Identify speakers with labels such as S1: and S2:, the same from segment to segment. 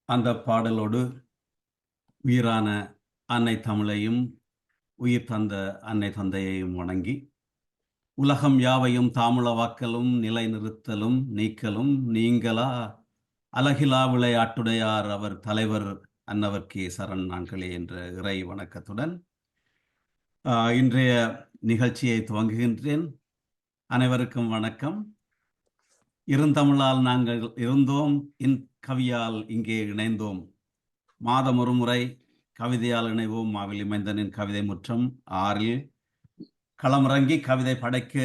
S1: அந்த பாடலோடு உயிரான அன்னை தமிழையும் உயிர் தந்த அன்னை தந்தையையும் வணங்கி, உலகம் யாவையும் தாமுளவாக்கலும் நிலைநிறுத்தலும் நீக்கலும் நீங்களா அலகிலா விளையாட்டுடையார் அவர் தலைவர் அன்னவர்க்கே சரண் நான்களே என்ற இறை வணக்கத்துடன் இன்றைய நிகழ்ச்சியை துவங்குகின்றேன். அனைவருக்கும் வணக்கம். இருந்தமிழால் நாங்கள் இருந்தோம், கவியால் இங்கே இணைந்தோம். மாதம் ஒரு முறை கவிதையால் இணைவோம். மாவிலி மைந்தனின் கவிதை முற்றம் 6இல் களமிறங்கி கவிதை படைக்க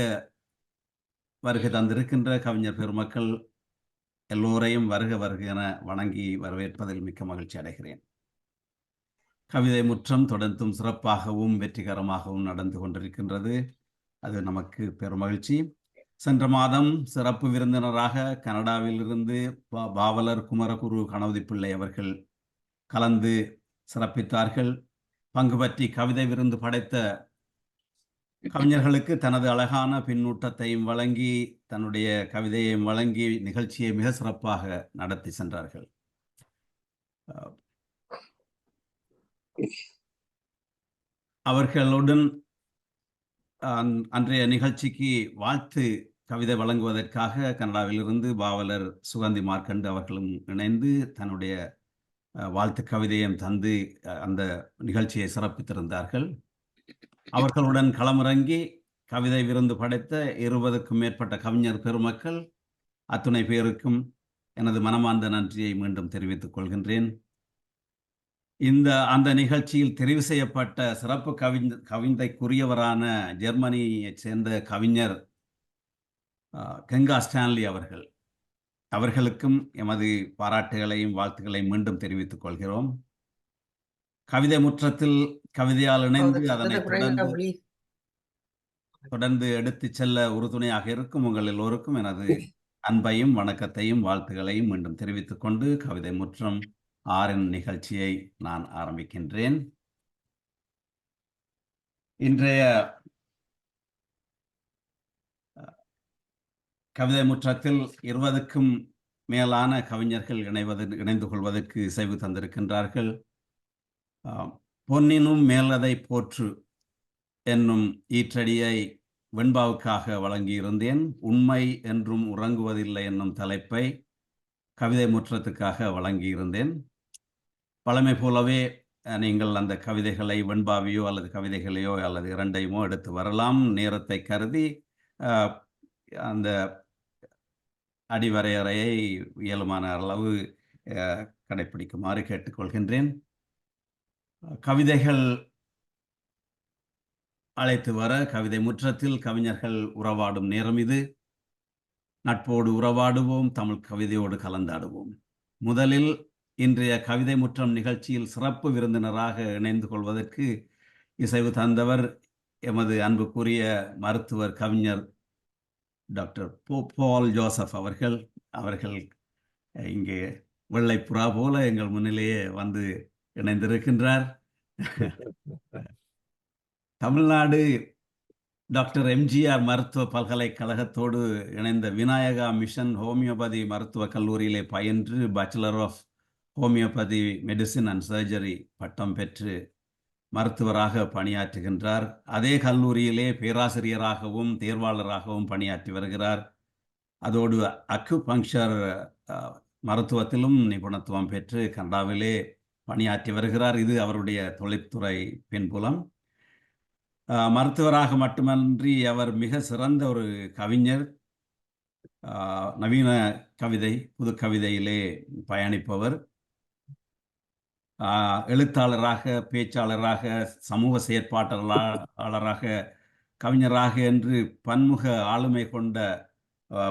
S1: வருகை தந்திருக்கின்ற கவிஞர் பெருமக்கள் எல்லோரையும் வருக வருக என வணங்கி வரவேற்பதில் மிக்க மகிழ்ச்சி அடைகிறேன். கவிதை முற்றம் தொடர்ந்தும் சிறப்பாகவும் வெற்றிகரமாகவும் நடந்து கொண்டிருக்கின்றது. அது நமக்கு பெருமகிழ்ச்சி. சென்ற மாதம் சிறப்பு விருந்தினராக கனடாவிலிருந்து பாவலர் குமரகுரு கணபதி பிள்ளை அவர்கள் கலந்து சிறப்பித்தார்கள். பங்கு பற்றி கவிதை விருந்து படைத்த கவிஞர்களுக்கு தனது அழகான பின்னூட்டத்தையும் வழங்கி தன்னுடைய கவிதையையும் வழங்கி நிகழ்ச்சியை மிக சிறப்பாக நடத்தி சென்றார்கள். அவர்களுடன் அன்றைய நிகழ்ச்சிக்கு வாழ்த்து கவிதை வழங்குவதற்காக கனடாவிலிருந்து பாவலர் சுகந்தி மார்க்கண்டு அவர்களும் இணைந்து தன்னுடைய வாழ்த்து கவிதையும் தந்து அந்த நிகழ்ச்சியை சிறப்பித்திருந்தார்கள். அவர்களுடன் களமிறங்கி கவிதை விருந்து படைத்த 20க்கும் மேற்பட்ட கவிஞர் பெருமக்கள் அத்துணை பேருக்கும் எனது மனமார்ந்த நன்றியை மீண்டும் தெரிவித்துக் கொள்கின்றேன். அந்த நிகழ்ச்சியில் தெரிவு செய்யப்பட்ட சிறப்பு கவிதைக்குரியவரான ஜெர்மனியைச் சேர்ந்த கவிஞர் கங்கா ஸ்டான்லி அவர்களுக்கும் எமது பாராட்டுகளையும் வாழ்த்துக்களையும் மீண்டும் தெரிவித்துக் கொள்கிறோம். கவிதை முற்றத்தில் கவிதையால் இணைந்து அதனை தொடர்ந்து எடுத்துச் செல்ல உறுதுணையாக இருக்கும் உங்கள் எல்லோருக்கும் எனது அன்பையும் வணக்கத்தையும் வாழ்த்துக்களையும் மீண்டும் தெரிவித்துக் கொண்டு கவிதை முற்றம் 6இன் நிகழ்ச்சியை நான் ஆரம்பிக்கின்றேன். இன்றைய கவிதை முற்றத்தில் 20க்கும் மேலான கவிஞர்கள் இணைந்து கொள்வதற்கு இசைவு தந்திருக்கின்றார்கள். பொன்னினும் மேலதை போற்று என்னும் ஈற்றடியை வெண்பாவுக்காக வழங்கியிருந்தேன். உண்மை என்றும் உறங்குவதில்லை என்னும் தலைப்பை கவிதை முற்றத்துக்காக வழங்கியிருந்தேன். பழமை போலவே நீங்கள் அந்த கவிதைகளை வெண்பாவையோ அல்லது கவிதைகளையோ அல்லது இரண்டையுமோ எடுத்து வரலாம். நேரத்தை கருதி அந்த அடிவரையறையை இயலுமான அளவு கடைப்பிடிக்குமாறு கேட்டுக்கொள்கின்றேன். கவிதைகள் அழைத்து வர கவிதை முற்றத்தில் கவிஞர்கள் உறவாடும் நேரம் இது. நட்போடு உறவாடுவோம், தமிழ் கவிதையோடு கலந்தாடுவோம். முதலில் இன்றைய கவிதை முற்றம் நிகழ்ச்சியில் சிறப்பு விருந்தினராக இணைந்து கொள்வதற்கு இசைவு தந்தவர் எமது அன்புக்குரிய மருத்துவர் கவிஞர் டாக்டர் பால் ஜோசப் அவர்கள் இங்கே வெள்ளைப்புறா போல எங்கள் முன்னிலேயே வந்து இணைந்திருக்கின்றார். தமிழ்நாடு டாக்டர் எம்ஜிஆர் மருத்துவ பல்கலைக்கழகத்தோடு இணைந்த விநாயகா மிஷன் ஹோமியோபதி மருத்துவக் கல்லூரியிலே பயின்று bachelor of homeopathy medicine and surgery பட்டம் பெற்று மருத்துவராக பணியாற்றுகின்றார். அதே கல்லூரியிலே பேராசிரியராகவும் தேர்வாளராகவும் பணியாற்றி வருகிறார். அதோடு அக்குபங்க்சர் மருத்துவத்திலும் நிபுணத்துவம் பெற்று கனடாவிலே பணியாற்றி வருகிறார். இது அவருடைய தொழில்துறை பின்புலம். மருத்துவராக மட்டுமன்றி அவர் மிக சிறந்த ஒரு கவிஞர். நவீன கவிதை, புது கவிதையிலே பயணிப்பவர். எழுத்தாளராக, பேச்சாளராக, சமூக செயற்பாட்டாளராக, கவிஞராக என்று பன்முக ஆளுமை கொண்ட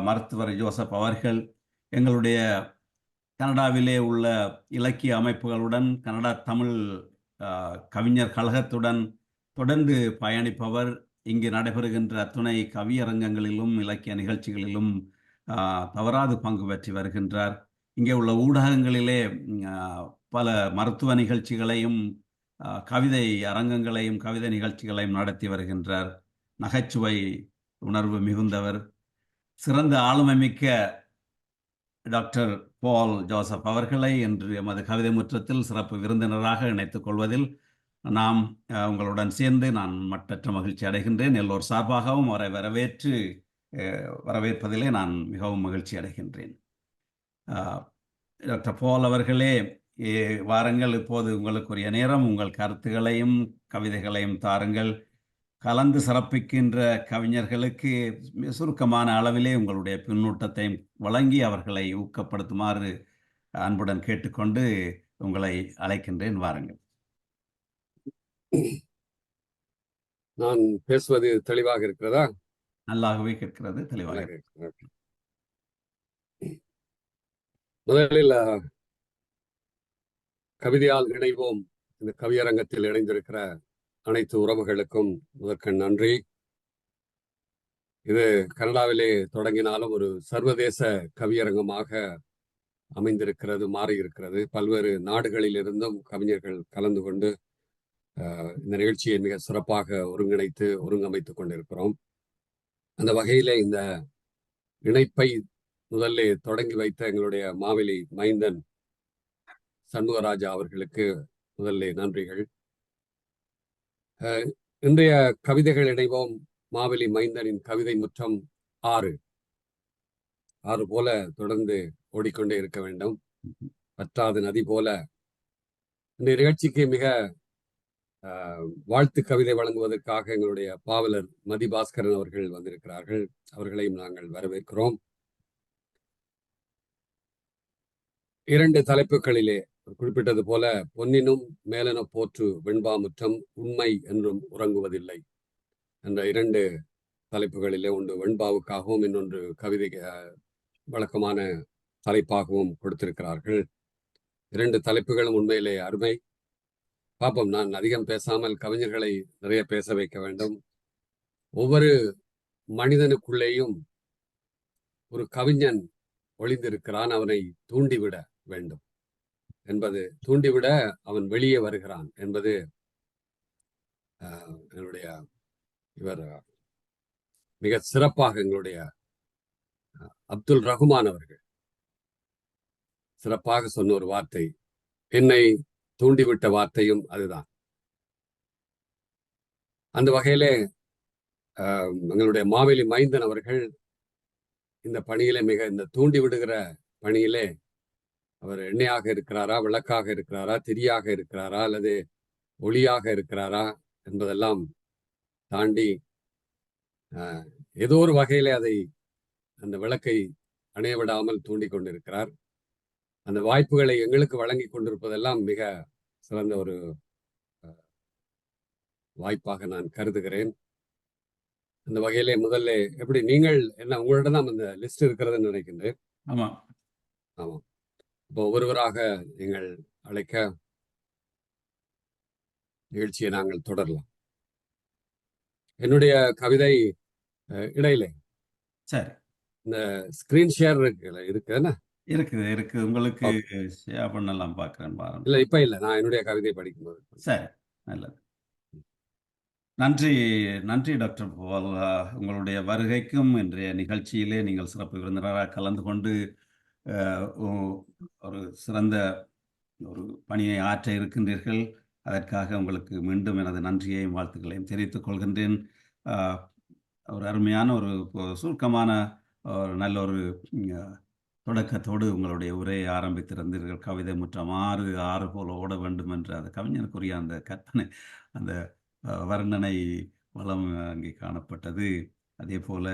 S1: மருத்துவர் ஜோசப் அவர்கள் எங்களுடைய கனடாவிலே உள்ள இலக்கிய அமைப்புகளுடன், கனடா தமிழ் கவிஞர் கழகத்துடன் தொடர்ந்து பயணிப்பவர். இங்கு நடைபெறுகின்ற அத்துணை கவியரங்கங்களிலும் இலக்கிய நிகழ்ச்சிகளிலும் தவறாது பங்கு பெற்றி வருகின்றார். இங்கே உள்ள ஊடகங்களிலே பல மருத்துவ நிகழ்ச்சிகளையும் கவிதை அரங்கங்களையும் கவிதை நிகழ்ச்சிகளையும் நடத்தி வருகின்றார். நகைச்சுவை உணர்வு மிகுந்தவர். சிறந்த ஆளுமை மிக்க டாக்டர் பால் ஜோசப் அவர்களை இன்று எமது கவிதை முற்றத்தில் சிறப்பு விருந்தினராக இணைத்துக் கொள்வதில் நாம் உங்களுடன் சேர்ந்து நான் மட்டற்ற மகிழ்ச்சி அடைகின்றேன். எல்லோர் சார்பாகவும் அவரை வரவேற்பதிலே நான் மிகவும் மகிழ்ச்சி அடைகின்றேன். டாக்டர் பால் அவர்களே, வாருங்கள், இப்போது உங்களுக்குரிய நேரம். உங்கள் கருத்துகளையும் கவிதைகளையும் தாருங்கள். கலந்து சிறப்பிக்கின்ற கவிஞர்களுக்கு சுருக்கமான அளவிலே உங்களுடைய பின்னூட்டத்தை வழங்கி அவர்களை ஊக்கப்படுத்துமாறு அன்புடன் கேட்டுக்கொண்டு உங்களை அழைக்கின்றேன். வாருங்கள்.
S2: நான் பேசுவது தெளிவாக இருக்கிறதா?
S1: நல்லாகவே கேட்கிறது, தெளிவாக இருக்கிறது.
S2: முதலில் கவிதையால் இணைவோம் இந்த கவியரங்கத்தில் இணைந்திருக்கிற அனைத்து உறவுகளுக்கும் முதற்கண் நன்றி. இது கனடாவிலே தொடங்கினாலும் ஒரு சர்வதேச கவியரங்கமாக அமைந்திருக்கிறது, மாறியிருக்கிறது. பல்வேறு நாடுகளில் இருந்தும் கவிஞர்கள் கலந்து கொண்டு இந்த நிகழ்ச்சியை மிக சிறப்பாக ஒருங்கமைத்துக் கொண்டிருக்கிறோம். அந்த வகையிலே இந்த இணைப்பை முதல்ல தொடங்கி வைத்த எங்களுடைய மாவெளி மைந்தன் சண்முகராஜா அவர்களுக்கு முதல்ல நன்றிகள். இன்றைய கவிதைகள் இணைவோம் மாவெளி மைந்தனின் கவிதை முற்றம் 6 போல தொடர்ந்து ஓடிக்கொண்டே இருக்க வேண்டும். பற்றாத நதி போல. இந்த நிகழ்ச்சிக்கு மிக வாழ்த்து கவிதை வழங்குவதற்காக எங்களுடைய பாவலர் மதிபாஸ்கரன் அவர்கள் வந்திருக்கிறார்கள். அவர்களையும் நாங்கள் வரவேற்கிறோம். 2 தலைப்புகளிலே குறிப்பிட்டது போல, பொன்னினும் மேலென போற்று வெண்பாமுற்றம் உண்மை என்றும் உறங்குவதில்லை என்ற 2 தலைப்புகளிலே, ஒன்று வெண்பாவுக்காகவும் இன்னொன்று கவிதை வழக்கமான தலைப்பாகவும் கொடுத்திருக்கிறார்கள். 2 தலைப்புகளும் உண்மையிலே அருமை. பாப்போம், நான் அதிகம் பேசாமல் கவிஞர்களை நிறைய பேச வைக்க வேண்டும். ஒவ்வொரு மனிதனுக்குள்ளேயும் ஒரு கவிஞன் ஒளிந்திருக்கிறான், அவனை தூண்டிவிட வேண்டும் என்பது, தூண்டிவிட அவன் வெளியே வருகிறான் என்பது என்னுடைய இவர் மிக சிறப்பாக எங்களுடைய அப்துல் ரஹ்மான் அவர்கள் சிறப்பாக சொன்ன ஒரு வார்த்தை, என்னை தூண்டிவிட்ட வார்த்தையும் அதுதான். அந்த வகையிலே எங்களுடைய மாவெளி மைந்தன் அவர்கள் இந்த பணியிலே இந்த தூண்டி விடுகிற பணியிலே அவர் எண்ணெயாக இருக்கிறாரா, விளக்காக இருக்கிறாரா, திரியாக இருக்கிறாரா, அல்லது ஒளியாக இருக்கிறாரா என்பதெல்லாம் தாண்டி ஏதோ ஒரு வகையிலே அந்த விளக்கை அணைய விடாமல் தூண்டி கொண்டிருக்கிறார். அந்த வாய்ப்புகளை எங்களுக்கு வழங்கி கொண்டிருப்பதெல்லாம் மிக சிறந்த ஒரு வாய்ப்பாக நான் கருதுகிறேன். அந்த வகையிலே முதல்ல எப்படி நீங்கள் என்ன, உங்களிடம் தான் அந்த லிஸ்ட் இருக்கிறதுன்னு நினைக்கின்றேன்.
S1: ஆமா.
S2: இப்போ ஒருவராக நீங்கள் அழைக்க நிகழ்ச்சியை நாங்கள் தொடரலாம். என்னுடைய கவிதை இடையிலே
S1: சரி,
S2: இந்த ஸ்கிரீன் ஷேர் இருக்குதுன்னா
S1: இருக்குது. உங்களுக்கு ஷேர் பண்ணலாம், பார்க்குறேன்.
S2: இல்ல இப்ப இல்ல, நான் என்னுடைய கவிதை படிக்கும்போது.
S1: சரி, நல்லது. நன்றி, நன்றி டாக்டர் பால். உங்களுடைய வருகைக்கும் இன்றைய நிகழ்ச்சியிலே நீங்கள் சிறப்பு விருந்தினராக கலந்து கொண்டு ஒரு சிறந்த ஒரு பணியை ஆற்ற இருக்கின்றீர்கள். அதற்காக உங்களுக்கு மீண்டும் எனது நன்றியையும் வாழ்த்துக்களையும் தெரிவித்துக் கொள்கின்றேன். ஒரு அருமையான ஒரு சுருக்கமான ஒரு நல்ல ஒரு தொடக்கத்தோடு உங்களுடைய உரையை ஆரம்பித்திருந்தீர்கள். கவிதை முற்றம் ஆறு ஆறு போல ஓட வேண்டும் என்ற அந்த கவிஞனுக்குரிய அந்த கற்பனை, அந்த வர்ணனை வளம் அங்கே காணப்பட்டது. அதே போல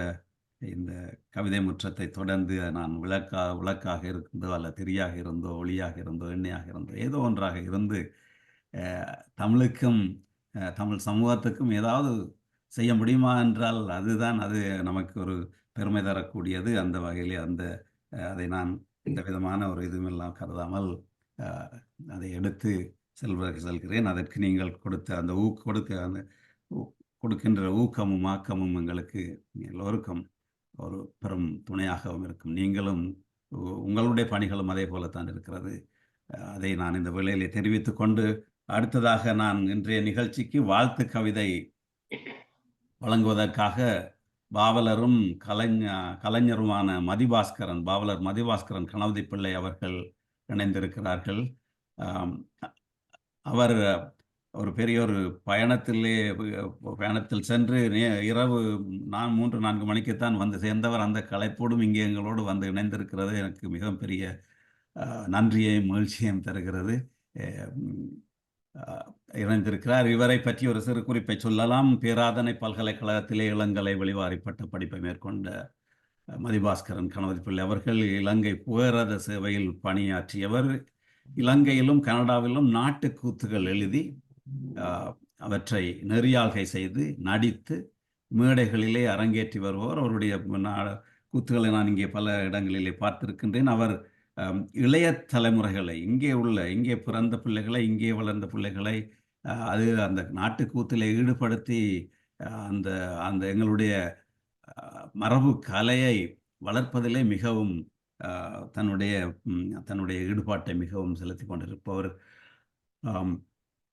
S1: இந்த கவிதை முற்றத்தை தொடர்ந்து நான் விளக்காக இருந்தோ அல்ல திரியாக இருந்தோ ஒளியாக இருந்தோ எண்ணெயாக இருந்தோ ஏதோ ஒன்றாக இருந்து தமிழுக்கும் தமிழ் சமூகத்துக்கும் ஏதாவது செய்ய முடியுமா என்றால் அதுதான் அது நமக்கு ஒரு பெருமை தரக்கூடியது. அந்த வகையிலே அதை நான் எந்த விதமான ஒரு இதுவெல்லாம் கருதாமல் அதை எடுத்து செல்கிறேன். அதற்கு நீங்கள் கொடுத்த அந்த கொடுக்கின்ற ஊக்கமும் ஆக்கமும் எங்களுக்கு எல்லோருக்கும் ஒரு பெரும் துணையாகவும் இருக்கும். நீங்களும் உங்களுடைய பணிகளும் அதே போலத்தான் இருக்கிறது. அதை நான் இந்த வேளையிலே தெரிவித்துக் கொண்டு அடுத்ததாக நான் இன்றைய நிகழ்ச்சிக்கு வாழ்த்து கவிதை வழங்குவதற்காக பாவலரும் கலைஞருமான பாவலர் மதிபாஸ்கரன் கணபதி பிள்ளை அவர்கள் இணைந்திருக்கிறார்கள். அவர் ஒரு பெரிய ஒரு பயணத்தில் சென்று இரவு 3-4 மணிக்குத்தான் வந்து சேர்ந்தவர். அந்த களைப்போடும் இங்கே எங்களோடு வந்து இணைந்திருக்கிறது எனக்கு மிக பெரிய நன்றியையும் மகிழ்ச்சியையும் தருகிறது. இணைந்திருக்கிறார். இவரை பற்றி ஒரு சிறு குறிப்பை சொல்லலாம். பேராதனை பல்கலைக்கழகத்திலே இளங்கலை வெளிவாரி பட்ட படிப்பை மேற்கொண்ட மதிபாஸ்கரன் கணபதி பிள்ளை அவர்கள் இலங்கை புகையிரத சேவையில் பணியாற்றியவர். இலங்கையிலும் கனடாவிலும் நாட்டுக்கூத்துகள் எழுதி அவற்றை நெறியாள்கை செய்து நடித்து மேடைகளிலே அரங்கேற்றி வருபவர். அவருடைய கூத்துகளை நான் இங்கே பல இடங்களிலே பார்த்திருக்கின்றேன். அவர் இளைய தலைமுறைகளை இங்கே பிறந்த பிள்ளைகளை, இங்கே வளர்ந்த பிள்ளைகளை அந்த நாட்டுக்கூத்திலே ஈடுபடுத்தி அந்த அந்த எங்களுடைய மரபு கலையை வளர்ப்பதிலே மிகவும் தன்னுடைய ஈடுபாட்டை மிகவும் செலுத்தி கொண்டிருப்பவர்.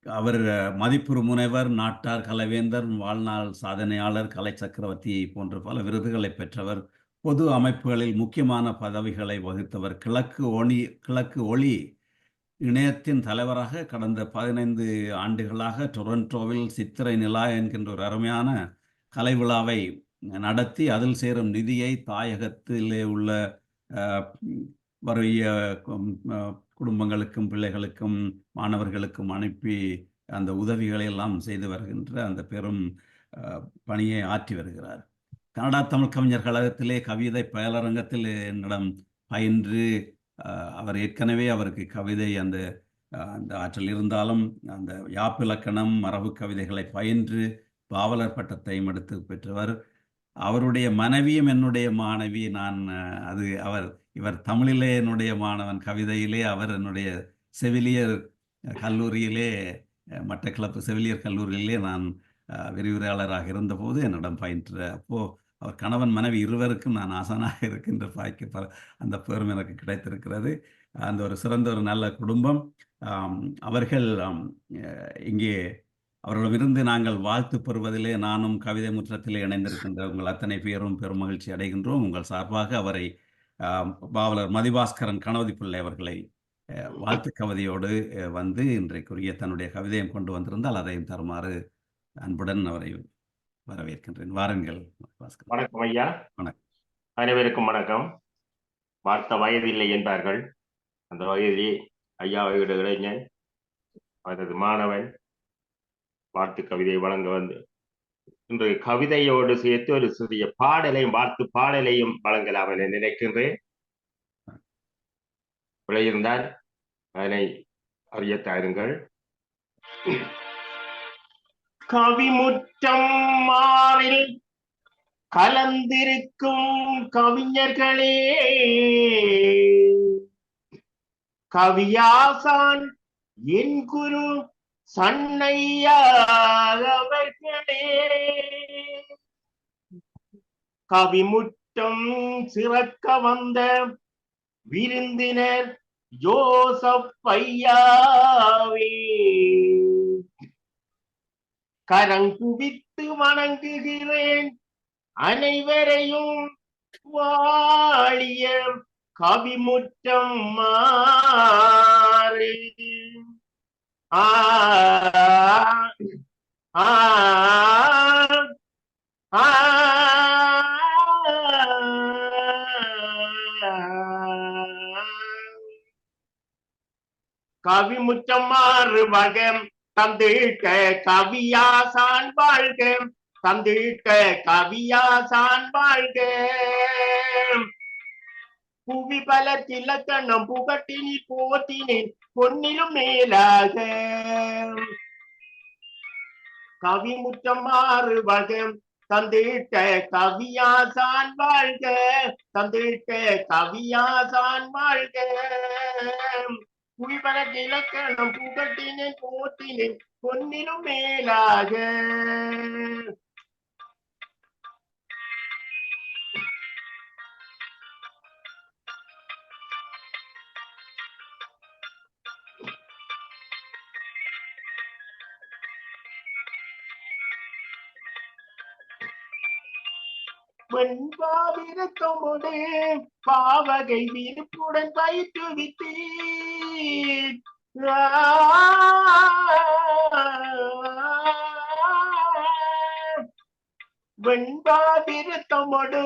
S1: அவர் மதிப்புறு முனைவர், நாட்டார் கலைவேந்தர், வாழ்நாள் சாதனையாளர், கலை சக்கரவர்த்தி போன்ற பல விருதுகளை பெற்றவர். பொது அமைப்புகளில் முக்கியமான பதவிகளை வகித்தவர். கிழக்கு ஒளி இணையத்தின் தலைவராக கடந்த 15 ஆண்டுகளாக டொரண்டோவில் சித்திரை நிலா என்கின்ற ஒரு அருமையான கலை விழாவை நடத்தி அதில் சேரும் நிதியை தாயகத்திலே உள்ள வறிய குடும்பங்களுக்கும் பிள்ளைகளுக்கும் மாணவர்களுக்கும் அனுப்பி அந்த உதவிகளை எல்லாம் செய்து வருகின்ற அந்த பெரும் பணியை ஆற்றி வருகிறார். கனடா தமிழ் கவிஞர் கழகத்திலே கவிதை பயிலரங்கத்தில் என்னிடம் பயின்று அவர் ஏற்கனவே அவருக்கு கவிதை அந்த ஆற்றல் இருந்தாலும் அந்த யாப்பிலக்கணம் மரபு கவிதைகளை பயின்று பாவலர் பட்டத்தையும் எடுத்து பெற்றவர். அவருடைய மனைவியும் என்னுடைய மாணவி. இவர் தமிழிலே என்னுடைய மாணவன், கவிதையிலே அவர் என்னுடைய செவிலியர் கல்லூரியிலே மட்டக்களப்பு செவிலியர் கல்லூரியிலே நான் விரிவுரையாளராக இருந்தபோது என்னிடம் பயின்ற அவர் கணவன் மனைவி இருவருக்கும் நான் ஆசானாக இருக்கின்ற பாய்க்கு அந்த பெரும் எனக்கு கிடைத்திருக்கிறது. அந்த ஒரு சிறந்த ஒரு நல்ல குடும்பம். அவர்கள் இங்கே அவர்களிடமிருந்து நாங்கள் வாழ்த்து பெறுவதிலே நானும் கவிதை முற்றத்திலே இணைந்திருக்கின்ற உங்கள் அத்தனை பேரும் பெரும் மகிழ்ச்சி அடைகின்றோம். உங்கள் சார்பாக அவரை பாவலர் மதிபாஸ்கரன் கணபதி பிள்ளை அவர்களை வாழ்த்து கவிதையோடு வந்து இன்றைக்குரிய தன்னுடைய கவிதையும் கொண்டு வந்திருந்தால் அதையும் தருமாறு அன்புடன் அவரை வரவேற்கின்றேன். வாருங்கள்.
S3: வணக்கம் ஐயா.
S1: வணக்கம்.
S3: அனைவருக்கும் வணக்கம். பார்த்த வயதில்லை என்பார்கள். அந்த வயதிலே ஐயாவோட இளைஞன் அவரது மாணவன் வாழ்த்து கவிதை வழங்க வந்து இன்று கவிதையோடு சேர்த்து ஒரு சிறிய வாழ்த்து பாடலையும் வழங்கலாம் என நினைக்கின்றேன். விளையிருந்தால் அதனை அறிய தாருங்கள். கவிமுற்றம் மாறில் கலந்திருக்கும் கவிஞர்களே, கவியாசான் என் குரு சண்ணையாகவர்களே, கவிமுற்றம் சிறக்க வந்த விருந்தினர் ஜோசப் ஐயாவே, கரங்குவித்து வணங்குகிறேன். அனைவரையும் வாழிய கவிமுற்றம் மாறி. ஆ ஆ ஆ கவிமுற்றம் மாறு வகம் தந்திட்ட கவியாசான் வாழ்க. தந்திட்ட கவியாசான் வாழ்க. புவி பல திலக்கணம் புகட்டினி போத்தினேன் பொன்னிலும் மேலாக. கவிமுற்றம் மாறு வகம் தந்திட்ட கவியாசான் வாழ்க. தந்திட்ட கவியாசான் வாழ்க. புவிபல இலக்கணம் புகட்டினேன் போத்தினேன் பொன்னிலும் மேலாக. வெண்பாவிரத்தோடு பாவகை விருப்புடன் பயிற்றுவித்தீர். வெண்பாவிரத்தோடு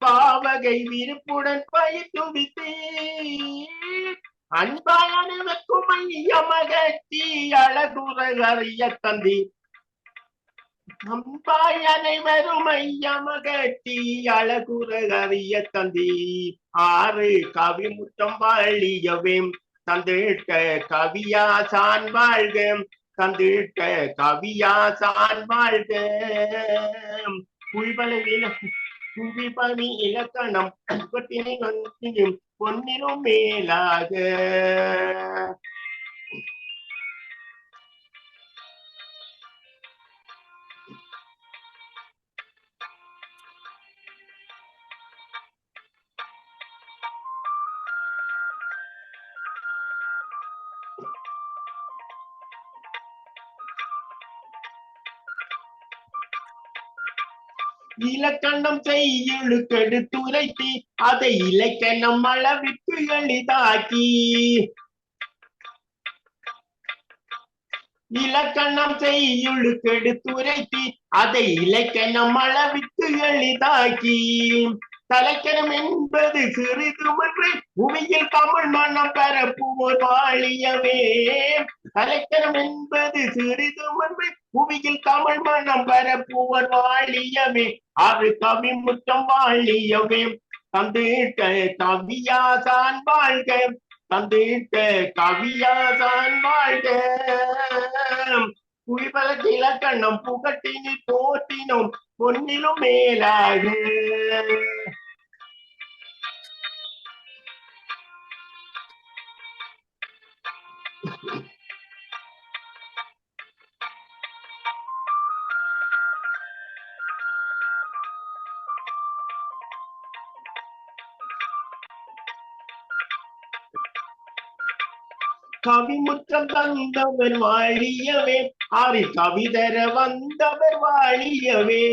S3: பாவகை விருப்புடன் பயிற்றுவித்தீர். அன்பாயனவர்க்கும் மையமகத்தி அழகுற அறிய தந்தி. அம்பாய் அனைவரும் ஐயமகட்டி அழகுற அறிய தந்தி. ஆறு கவிமுற்றம் வாழியவே தந்திட்ட கவியாசான் வாழ்க. தந்திட்ட கவியாசான் வாழ்க. புவிபலி இலக்கணம் பொன்னிலும் மேலாக. இலக்கணம் செய்யுளுக்கெடுத்துரைத்தி அதை இலக்கணம் அளவிற்கு எளிதாக்கி. இலக்கணம் செய்யுளுக்கெடுத்துரைத்தி அதை இலக்கணம் அளவிற்கு எளிதாக்கி. தலைக்கணம் என்பது சிறிதுமன்று புவியில் தமிழ் மனம் பரப்புவோர் வாழியவே. தலைக்கணம் என்பது சிறிதுமன்று புவியில் தமிழ் மனம் பரப்புவோர் வாழியவே. அது கவிமுற்றம் வாழியவே. தந்திட்ட கவியாசான் வாழ்க. தந்திட்ட கவியாசான் வாழ்க. புவிபல இலக்கணம் புகட்டினி போற்றினோம் பொன்னிலும் மேலாக. கவிமுற்றம் தந்தவர் வாழியவே. ஆரி கவிதர வந்தவர் வாழியவே.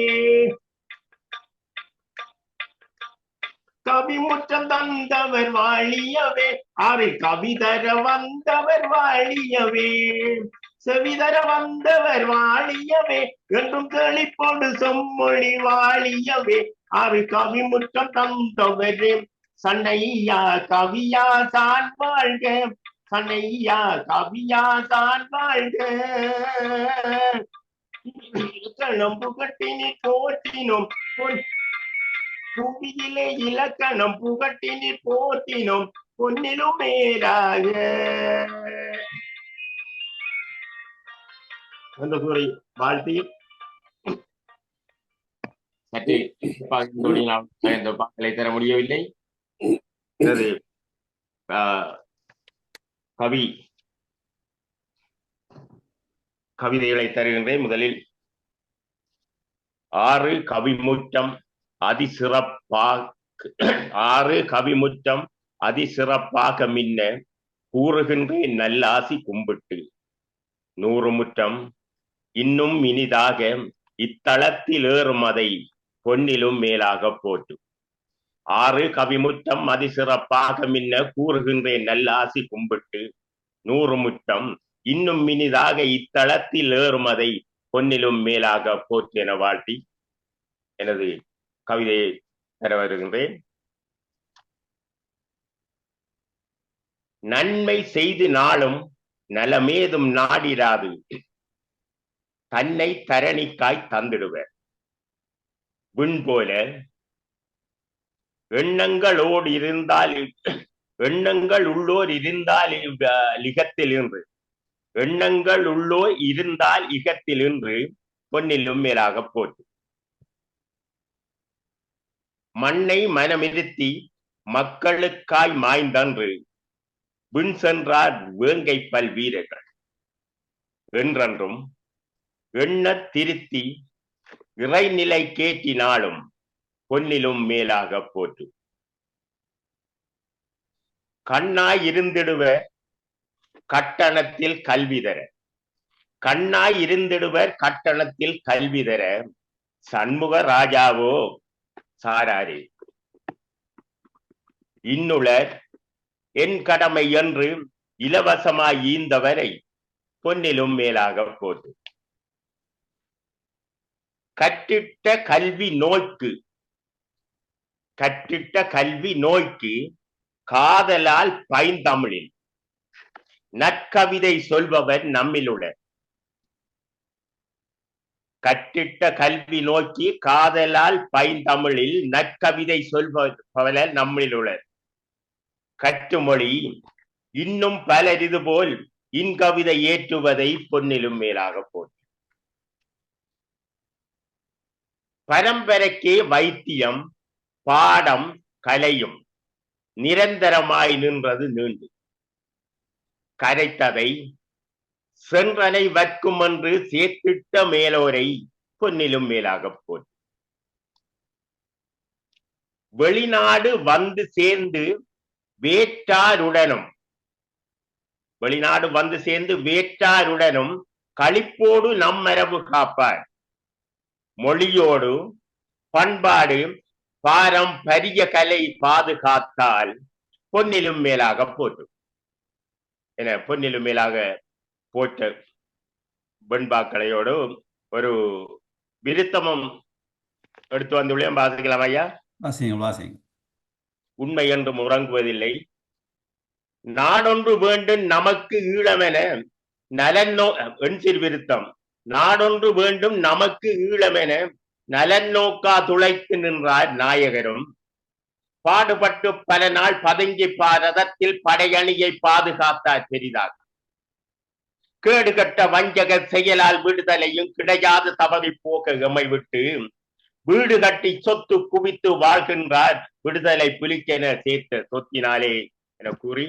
S3: கவிமுற்றம் தந்தவர் வாழியவே. ஆரி கவிதர வந்தவர் வாழியவே. செவிதர வந்தவர் வாழியவே. என்றும் தெளிப்போடு செம்மொழி வாழியவே. ஆரி கவிமுற்றம் தந்தவரே. சண்டையா கவியாசான் வாழ்க. சண்டையா கவியாசான் வாழ்க. இலக்கணம் புகட்டினி போற்றினோம் புவியிலே இலக்கணம் புகட்டினி போற்றினோம் பொன்னிலும் மேலாக. அந்த கூறி வாழ்த்தி
S4: சற்று இந்த பாக்களை தர முடியவில்லை.
S5: கவிதைகளை தருகின்றேன். முதலில் ஆறு கவிமுற்றம் அதிசிறப்பாக மின்ன கூறுகின்றேன் நல்லாசி கும்பிட்டு. 100 முற்றம் இன்னும் இனிதாக இத்தளத்தில் ஏறும் அதை பொன்னிலும் மேலாக போட்டு. 6 கவிமுற்றம் அதிசிறப்பாக மின்ன கூறுகின்றேன் நல்லாசி கும்பிட்டு. 100 முற்றம் இன்னும் இனிதாக இத்தளத்தில் ஏறும் அதை பொன்னிலும் மேலாக போற்று என வாழ்த்தி எனது கவிதையை தர வருகின்றேன். நன்மை செய்து நாளும் நலமேதும் நாடிராது தன்னை தரணிக்காய் தந்திடுவர். விண்போல எண்ணங்களோடு இருந்தால் எண்ணங்கள் உள்ளோர் இருந்தால் லிகத்தில் இன்று எண்ணங்கள் உள்ளோர் இருந்தால் இகத்தில் இன்று பொன்னிலும் மேலாக போட்டு. மண்ணை மனமிருத்தி மக்களுக்காய் மாய்ந்தன்று விண் சென்றார் வேங்கை பல் வீரர்கள் என்றென்றும் எண்ணத் திருத்தி இறைநிலை கேட்டினாலும் பொன்னிலும் மேலாக போட்டு. கண்ணாய் இருந்திடுவ கட்டணத்தில் கல்வி தர கண்ணாய் இருந்திடுவர் கட்டணத்தில் கல்வி தர சண்முக ராஜாவோ சாராரே. இன்னுளர் என் கடமை என்று இலவசமாய் ஈந்தவரை பொன்னிலும் மேலாக போட்டு. கற்றிட்ட கல்வி நோய்க்கு காதலால் பைந்தமிழில் நற்கவிதை சொல்பவர் நம்மிலுள்ள. கற்றிட்ட கல்வி நோக்கி காதலால் பைந்தமிழில் நற்கவிதை சொல்பவர் நம்மிலுள்ள. கற்றுமொழி இன்னும் பலர் இதுபோல் இன்கவிதை ஏற்றுவதை பொன்னிலும் மேலாக போட்டு. பரம்பரைக்கே வைத்தியம் பாடம் கலையும் நிரந்தரமாய் நின்றது நீண்டு கரைத்ததை சென்றனை வற்கும் என்று சேர்த்திட்ட மேலோரை பொன்னிலும் மேலாக போட்டு. வெளிநாடு வந்து சேர்ந்து வேற்றாருடனும் களிப்போடு நம் மரபு காப்பார். மொழியோடு பண்பாடு பாரம்பரிய கலை பாதுகாத்தால் பொன்னிலும் மேலாக போட்டு என பொன்னிலும் மேலாக போட்ட வெண்பாக்களையோடு ஒரு விருத்தமும் எடுத்து வந்துள்ளேன். வாசிக்கலாம் ஐயா.
S1: வாசிங்க.
S5: உண்மை என்றும் உறங்குவதில்லை. நாடொன்று வேண்டும் நமக்கு ஈழமென நலன்னோ எண்சிறு விருத்தம். நாடொன்று வேண்டும் நமக்கு ஈழமென நலன் நோக்கா துளைத்து நின்றார் நாயகரும். பாடுபட்டு பல நாள் பதுங்கி பாரதத்தில் படையணியை பாதுகாத்தார் பெரிதாக. கேடுகட்ட வஞ்சக செயலால் விடுதலையும் கிடையாது தவறி போக எம்மை விட்டு வீடு கட்டி சொத்து குவித்து வாழ்கின்றார் விடுதலை புலிக்கென சேர்த்த சொத்தினாலே என கூறி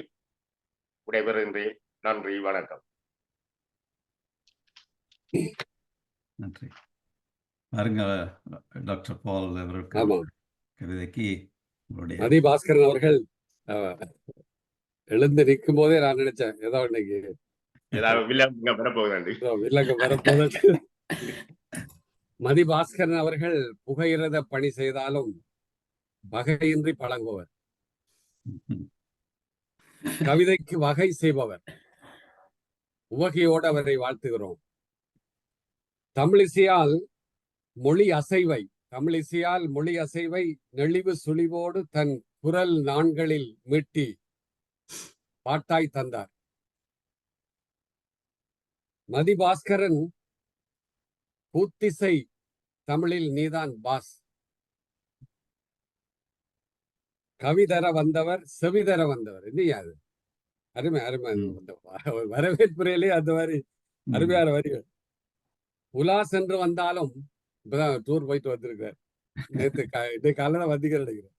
S5: விடைபெறுகின்றேன். நன்றி, வணக்கம்.
S1: நன்றி. பாருங்க டாக்டர் பால் அவர்கள் கவிதைக்கு
S2: மதி பாஸ்கரன் அவர்கள் எழுந்து நிற்கும் போதே நான் நினைச்சேன் ஏதோ இன்னைக்கு வரப்போகுது. மதி பாஸ்கரன் அவர்கள் புகையிரத பணி செய்தாலும் வகையின்றி பழங்குவர், கவிதைக்கு வகை செய்பவர். உவகையோடு அவரை வாழ்த்துகிறோம். தமிழிசையால் மொழி அசைவை நெளிவு சுழிவோடு தன் குரல் நான்களில் மீட்டி பாட்டாய் தந்தார். மதி பாஸ்கரன் கூத்திசை தமிழில் நீதான் பாஸ். கவிதர வந்தவர், செவிதர வந்தவர். இல்லையா? அது அருமை அருமை. வரவேற்புரையிலே அந்த மாதிரி அருமையான வரிகள். உலா சென்று வந்தாலும் இப்பதான் டூர் போயிட்டு வந்திருக்கார். நேற்று காலையில வந்திக்கிறேன்.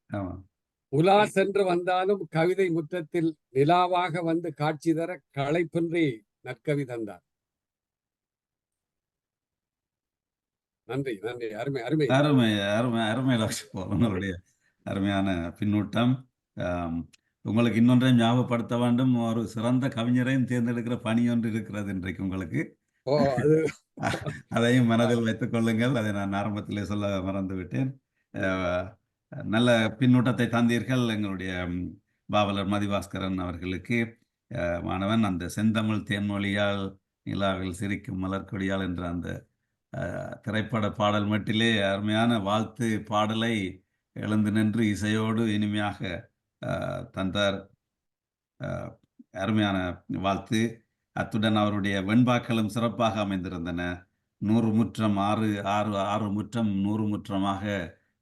S2: உலா சென்று வந்தாலும் கவிதை முற்றத்தில் நிலாவாக வந்து காட்சி தர களைப்பின்றி நற்கவி தந்தார். நன்றி நன்றி. அருமை அருமை
S1: அருமை அருமை அருமை உங்களுடைய அருமையான பின்னூட்டம். உங்களுக்கு இன்னொன்றையும் ஞாபகப்படுத்த வேண்டும். ஒரு சிறந்த கவிஞரையும் தேர்ந்தெடுக்கிற பணி ஒன்று இருக்கிறது இன்றைக்கு உங்களுக்கு.
S2: ஓ அது
S1: அதையும் மனதில் வைத்துக் கொள்ளுங்கள். அதை நான் ஆரம்பத்திலே சொல்ல மறந்து விட்டேன். அஹ், நல்ல பின்னூட்டத்தை தந்தீர்கள் எங்களுடைய பாவலர் மதிபாஸ்கரன் அவர்களுக்கு. மாணவன் அந்த செந்தமிழ் தேன்மொழியால் நிலாவில் சிரிக்கும் மலர்கொடியால் என்ற அந்த திரைப்பட பாடல் மட்டிலே அருமையான வாழ்த்து பாடலை எழுந்து நின்று இசையோடு இனிமையாக தந்தார். அருமையான வாழ்த்து. அத்துடன் அவருடைய வெண்பாக்களும் சிறப்பாக அமைந்திருந்தன. 100 முற்றம் 6 முற்றம் 100 முற்றமாக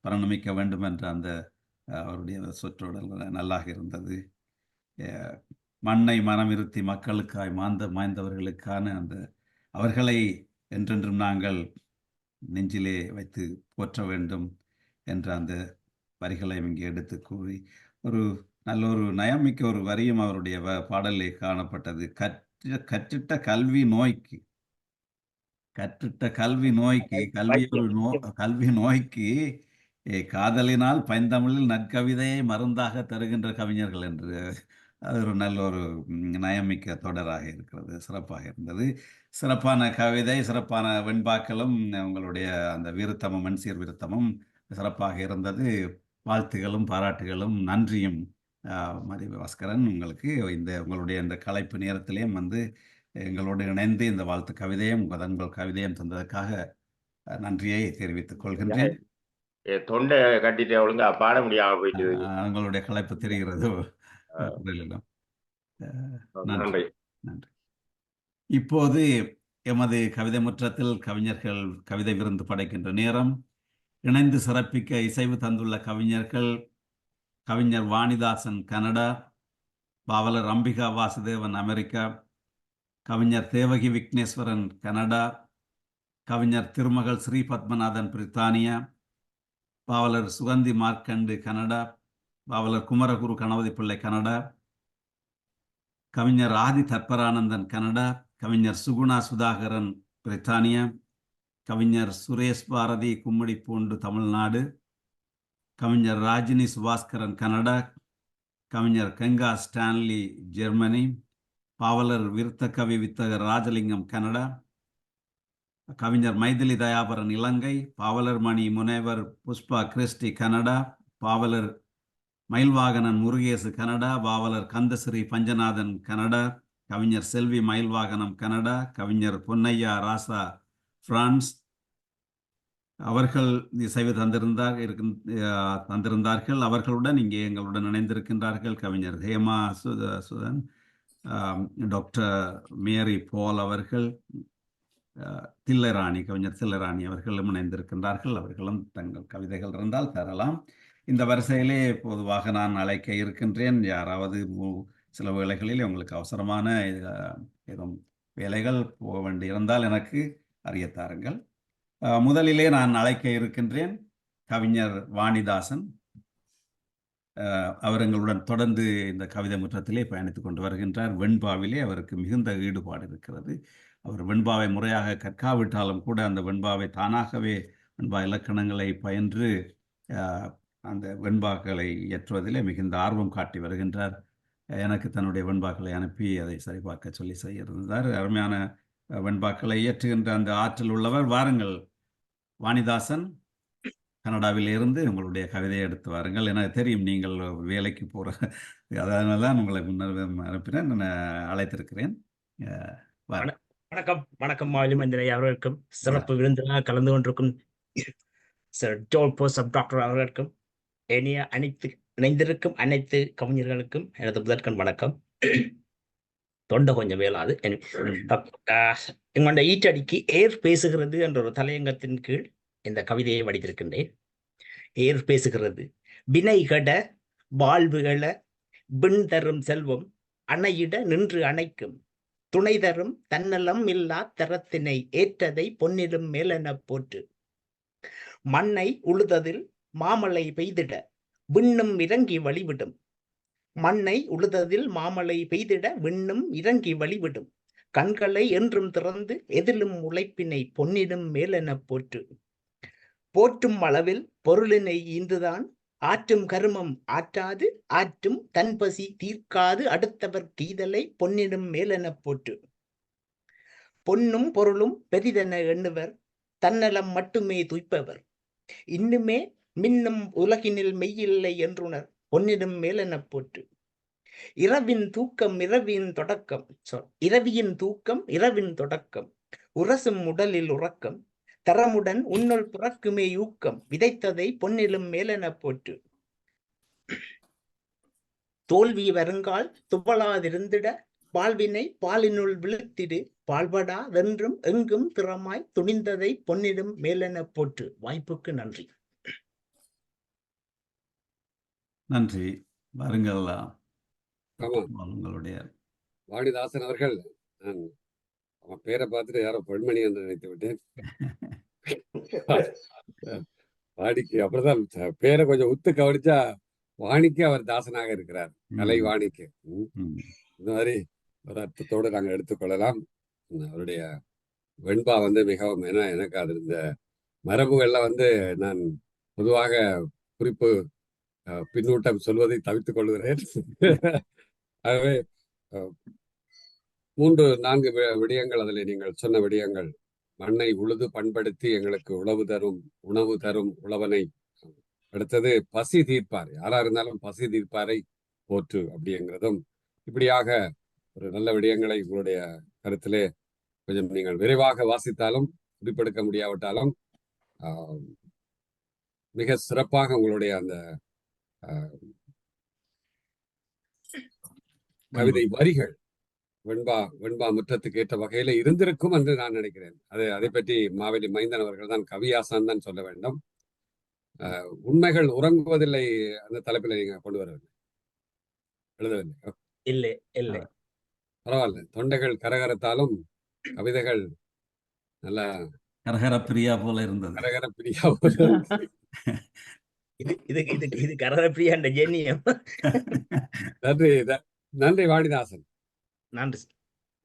S1: பரிணமிக்க வேண்டும் என்ற அந்த அவருடைய சொற்றொடர் நல்லாக இருந்தது. மண்ணை மனமிருத்தி மக்களுக்காய் மாய்ந்தவர்களுக்கான அந்த அவர்களை என்றென்றும் நாங்கள் நெஞ்சிலே வைத்து போற்ற வேண்டும் என்ற அந்த வரிகளை இங்கே எடுத்து கூறி ஒரு நல்ல ஒரு நயமிக்க ஒரு வரியும் அவருடைய பாடலில் காணப்பட்டது. கற்றிட்ட கல்வி நோய்க்கு கல்வி நோய்க்கு காதலினால் பைந்தமிழில் நற்கவிதையை மருந்தாக தருகின்ற கவிஞர்கள் என்று அது ஒரு நல்ல ஒரு நயமிக்க தொடராக இருக்கிறது. சிறப்பாக இருந்தது. சிறப்பான கவிதை, சிறப்பான வெண்பாக்களும் உங்களுடைய அந்த விருத்தமும் மண்சீர் விருத்தமும் சிறப்பாக இருந்தது. வாழ்த்துகளும் பாராட்டுகளும் நன்றியும் மதிபாஸ்கரன் உங்களுக்கு உங்களுடைய இந்த கலைப்பு நேரத்திலேயும் எங்களோடு இணைந்து இந்த வாழ்த்து கவிதையும் உங்கள் கவிதையும் தந்ததற்காக நன்றியை தெரிவித்துக் கொள்கின்றேன்.
S5: தொண்டை கட்டிட்டு ஒழுங்கா பாட முடியாம போயிட்டு
S1: உங்களுடைய கலைப்பு தெரிகிறது. நன்றி. இப்போது எமது கவிதை முற்றத்தில் கவிஞர்கள் கவிதை விருந்து படைக்கின்ற நேரம். இணைந்து சிறப்பிக்க இசைவு தந்துள்ள கவிஞர்கள் கவிஞர் வாணிதாசன் கனடா, பாவலர் அம்பிகா வாசுதேவன் அமெரிக்கா, கவிஞர் தேவகி விக்னேஸ்வரன் கனடா, கவிஞர் திருமகள் ஸ்ரீ பத்மநாதன் பிரித்தானியா, பாவலர் சுகந்தி மார்க்கண்டு கனடா, பாவலர் குமரகுரு கணபதி பிள்ளை கனடா, கவிஞர் ஆதி தற்பரானந்தன் கனடா, கவிஞர் சுகுணா சுதாகரன் பிரித்தானியா, கவிஞர் சுரேஷ் பாரதி கும்மிடிப்பூண்டு தமிழ்நாடு, கவிஞர் ராஜினி சுபாஸ்கரன் கனடா, கவிஞர் கங்கா ஸ்டான்லி ஜெர்மனி, பாவலர் விருத்த கவி வித்தகர் ராஜலிங்கம் கனடா, கவிஞர் மைதிலி தயாபரன் இலங்கை, பாவலர் மணி முனைவர் புஷ்பா கிறிஸ்டி கனடா, பாவலர் மயில்வாகனன் முருகேசு கனடா, பாவலர் கந்தஸ்ரீ பஞ்சநாதன் கனடா, கவிஞர் செல்வி மயில்வாகனம் கனடா, கவிஞர் பொன்னையா ராசா பிரான்ஸ். அவர்கள் இசைவு தந்திருந்தார்கள். அவர்களுடன் இங்கே எங்களுடன் இணைந்திருக்கின்றார்கள் கவிஞர் ஹேமா சுதன், டாக்டர் மேரி போல் அவர்கள், தில்லைராணி, கவிஞர் தில்லைராணி அவர்களும் இணைந்திருக்கின்றார்கள். அவர்களும் தங்கள் கவிதைகள் இருந்தால் தரலாம். இந்த வரிசையிலே பொதுவாக நான் அழைக்க இருக்கின்றேன். யாராவது சில வேளைகளில் உங்களுக்கு அவசரமான ஏதும் வேலைகள் போக வேண்டியிருந்தால் எனக்கு அறியத்தாருங்கள். முதலிலே நான் அழைக்க இருக்கின்றேன் கவிஞர் வாணிதாசன். அவர் எங்களுடன் தொடர்ந்து இந்த கவிதை முற்றத்திலே பயணித்துக் கொண்டு வருகின்றார். வெண்பாவிலே அவருக்கு மிகுந்த ஈடுபாடு இருக்கிறது. அவர் வெண்பாவை முறையாக கற்காவிட்டாலும் கூட அந்த வெண்பாவை தானாகவே வெண்பா இலக்கணங்களை பயின்று அந்த வெண்பாக்களை இயற்றுவதிலே மிகுந்த ஆர்வம் காட்டி வருகின்றார். எனக்கு தன்னுடைய வெண்பாக்களை அனுப்பி அதை சரிபார்க்க சொல்லி செய்திருந்தார். அருமையான வெண்பாக்களை இயற்றுகின்ற அந்த ஆற்றல் உள்ளவர். வாருங்கள் வாணிதாசன், கனடாவில் இருந்து உங்களுடைய கவிதையை எடுத்து வாருங்கள். எனக்கு தெரியும் நீங்கள் வேலைக்கு போகிற, அதனால தான் உங்களை முன்னர் அனுப்பினேன், அழைத்திருக்கிறேன்.
S6: வணக்கம் மாலிமந்திரை அவர்களுக்கும், சிறப்பு விருந்தினராக கலந்து கொண்டிருக்கும் சார் ஜோல் போசப் டாக்டர் அவர்களுக்கும், இணைந்திருக்கும் அனைத்து கவிஞர்களுக்கும் எனது முதற்கண் வணக்கம். தொண்டை கொஞ்சம் வேளாது. எங்களுடைய ஈட்டடிக்கு ஏர் பேசுகிறது என்ற ஒரு தலையங்கத்தின் கீழ் இந்த கவிதையை வடித்திருக்கின்றேன். ஏர் பேசுகிறது. வினைகட வாழ்வுகள விண் தரும் செல்வம் அணையிட நின்று அணைக்கும் துணை தரும் தன்னலம் இல்லா தரத்தினை ஏற்றதை பொன்னிலும் மேலென போற்று. மண்ணை உழுததில் மாமலை பெய்திட விண்ணும் இறங்கி வழிவிடும். மண்ணை உழுததில் மாமலை பெய்திட விண்ணும் இறங்கி வழிவிடும். கண்களை என்றும் திறந்து எதிலும் உழைப்பினை பொன்னிலும் மேலென போற்று. போற்றும் அளவில் பொருளினை ஈந்துதான் ஆற்றும் கருமம் ஆற்றாது ஆற்றும் தன்பசி தீர்க்காது அடுத்தவர் கீதலை பொன்னிலும் மேலென போற்று. பொன்னும் பொருளும் பெரிதென எண்ணுவர், தன்னலம் மட்டுமே துய்ப்பவர். இன்னுமே மின்னும் உலகினில் மெய்யில்லை என்றுணர், பொன்னினும் மேலெனப் போற்று. இரவின் தூக்கம் இரவின் தொடக்கம், இரவியின் தூக்கம் இரவின் தொடக்கம், உரசும் உடலில் உறக்கம், தரமுடன் உன்னுள் பிறக்குமே ஊக்கம், விதைத்ததை பொன்னிலும் மேலெனப் போற்று. தோல்வி வருங்கால் துவளாதிருந்திட, பால்வினை பாலினுள் விழுத்திடு, பால்படா வென்றும் எங்கும் திறமாய் துணிந்ததை பொன்னிலும் மேலெனப் போற்று. வாய்ப்புக்கு நன்றி.
S1: நன்றி. வாருங்கள்
S2: ஆமா,
S1: உங்களுடைய
S2: வாணிதாசன் அவர்கள். நான் அவன் பேரை பார்த்துட்டு யாரோ பெண்மணி என்று நினைத்து விட்டேன். வாணிக்கு அப்படிதான் பேரை கொஞ்சம் உத்து கவனிச்சா வாணிக்கு அவர் தாசனாக இருக்கிறார். கலை வாணிக்கு இந்த மாதிரி ஒரு அர்த்தத்தோடு நாங்கள் எடுத்துக்கொள்ளலாம். அவருடைய வெண்பா மிகவும் எனக்கு அது இந்த மரபுகள்ல நான் பொதுவாக குறிப்பு பின்னூட்டம் சொல்வதை தவிர்த்துக் கொள்கிறேன். ஆகவே 3-4 விடயங்கள் அதில் நீங்கள் சொன்ன விடயங்கள், மண்ணை உழுது பண்படுத்தி எங்களுக்கு உணவு தரும் உழவனை, அடுத்தது பசி தீர்ப்பார், யாரா இருந்தாலும் பசி தீர்ப்பாரை போற்று அப்படிங்கிறதும், இப்படியாக ஒரு நல்ல விடயங்களை உங்களுடைய கருத்திலே கொஞ்சம் நீங்கள் விரைவாக வாசித்தாலும் குறிப்பெடுக்க முடியாவிட்டாலும் மிக சிறப்பாக உங்களுடைய அந்த கவிதை வரிகள் வெண்பா முற்றத்துக்கு ஏற்ற வகையில இருந்திருக்கும் என்று நான் நினைக்கிறேன். அதை பற்றி மாவெளி மைந்தன் அவர்கள் தான், கவியாசான் தான் சொல்ல வேண்டும். உண்மைகள் உறங்குவதில்லை அந்த தலைப்பில் நீங்க கொண்டு வரவில்லை, எழுதவில்லை?
S6: இல்லை இல்லை,
S2: பரவாயில்ல. தொண்டைகள் கரகரத்தாலும் கவிதைகள் நல்ல
S1: கரகர பிரியா போல இருந்தது.
S2: கரகர பிரியா போல.
S6: இது கரகர பிரியா என்ற ஜெனியம்.
S2: நன்றி நன்றி வாணிதாசன்.
S6: நன்றி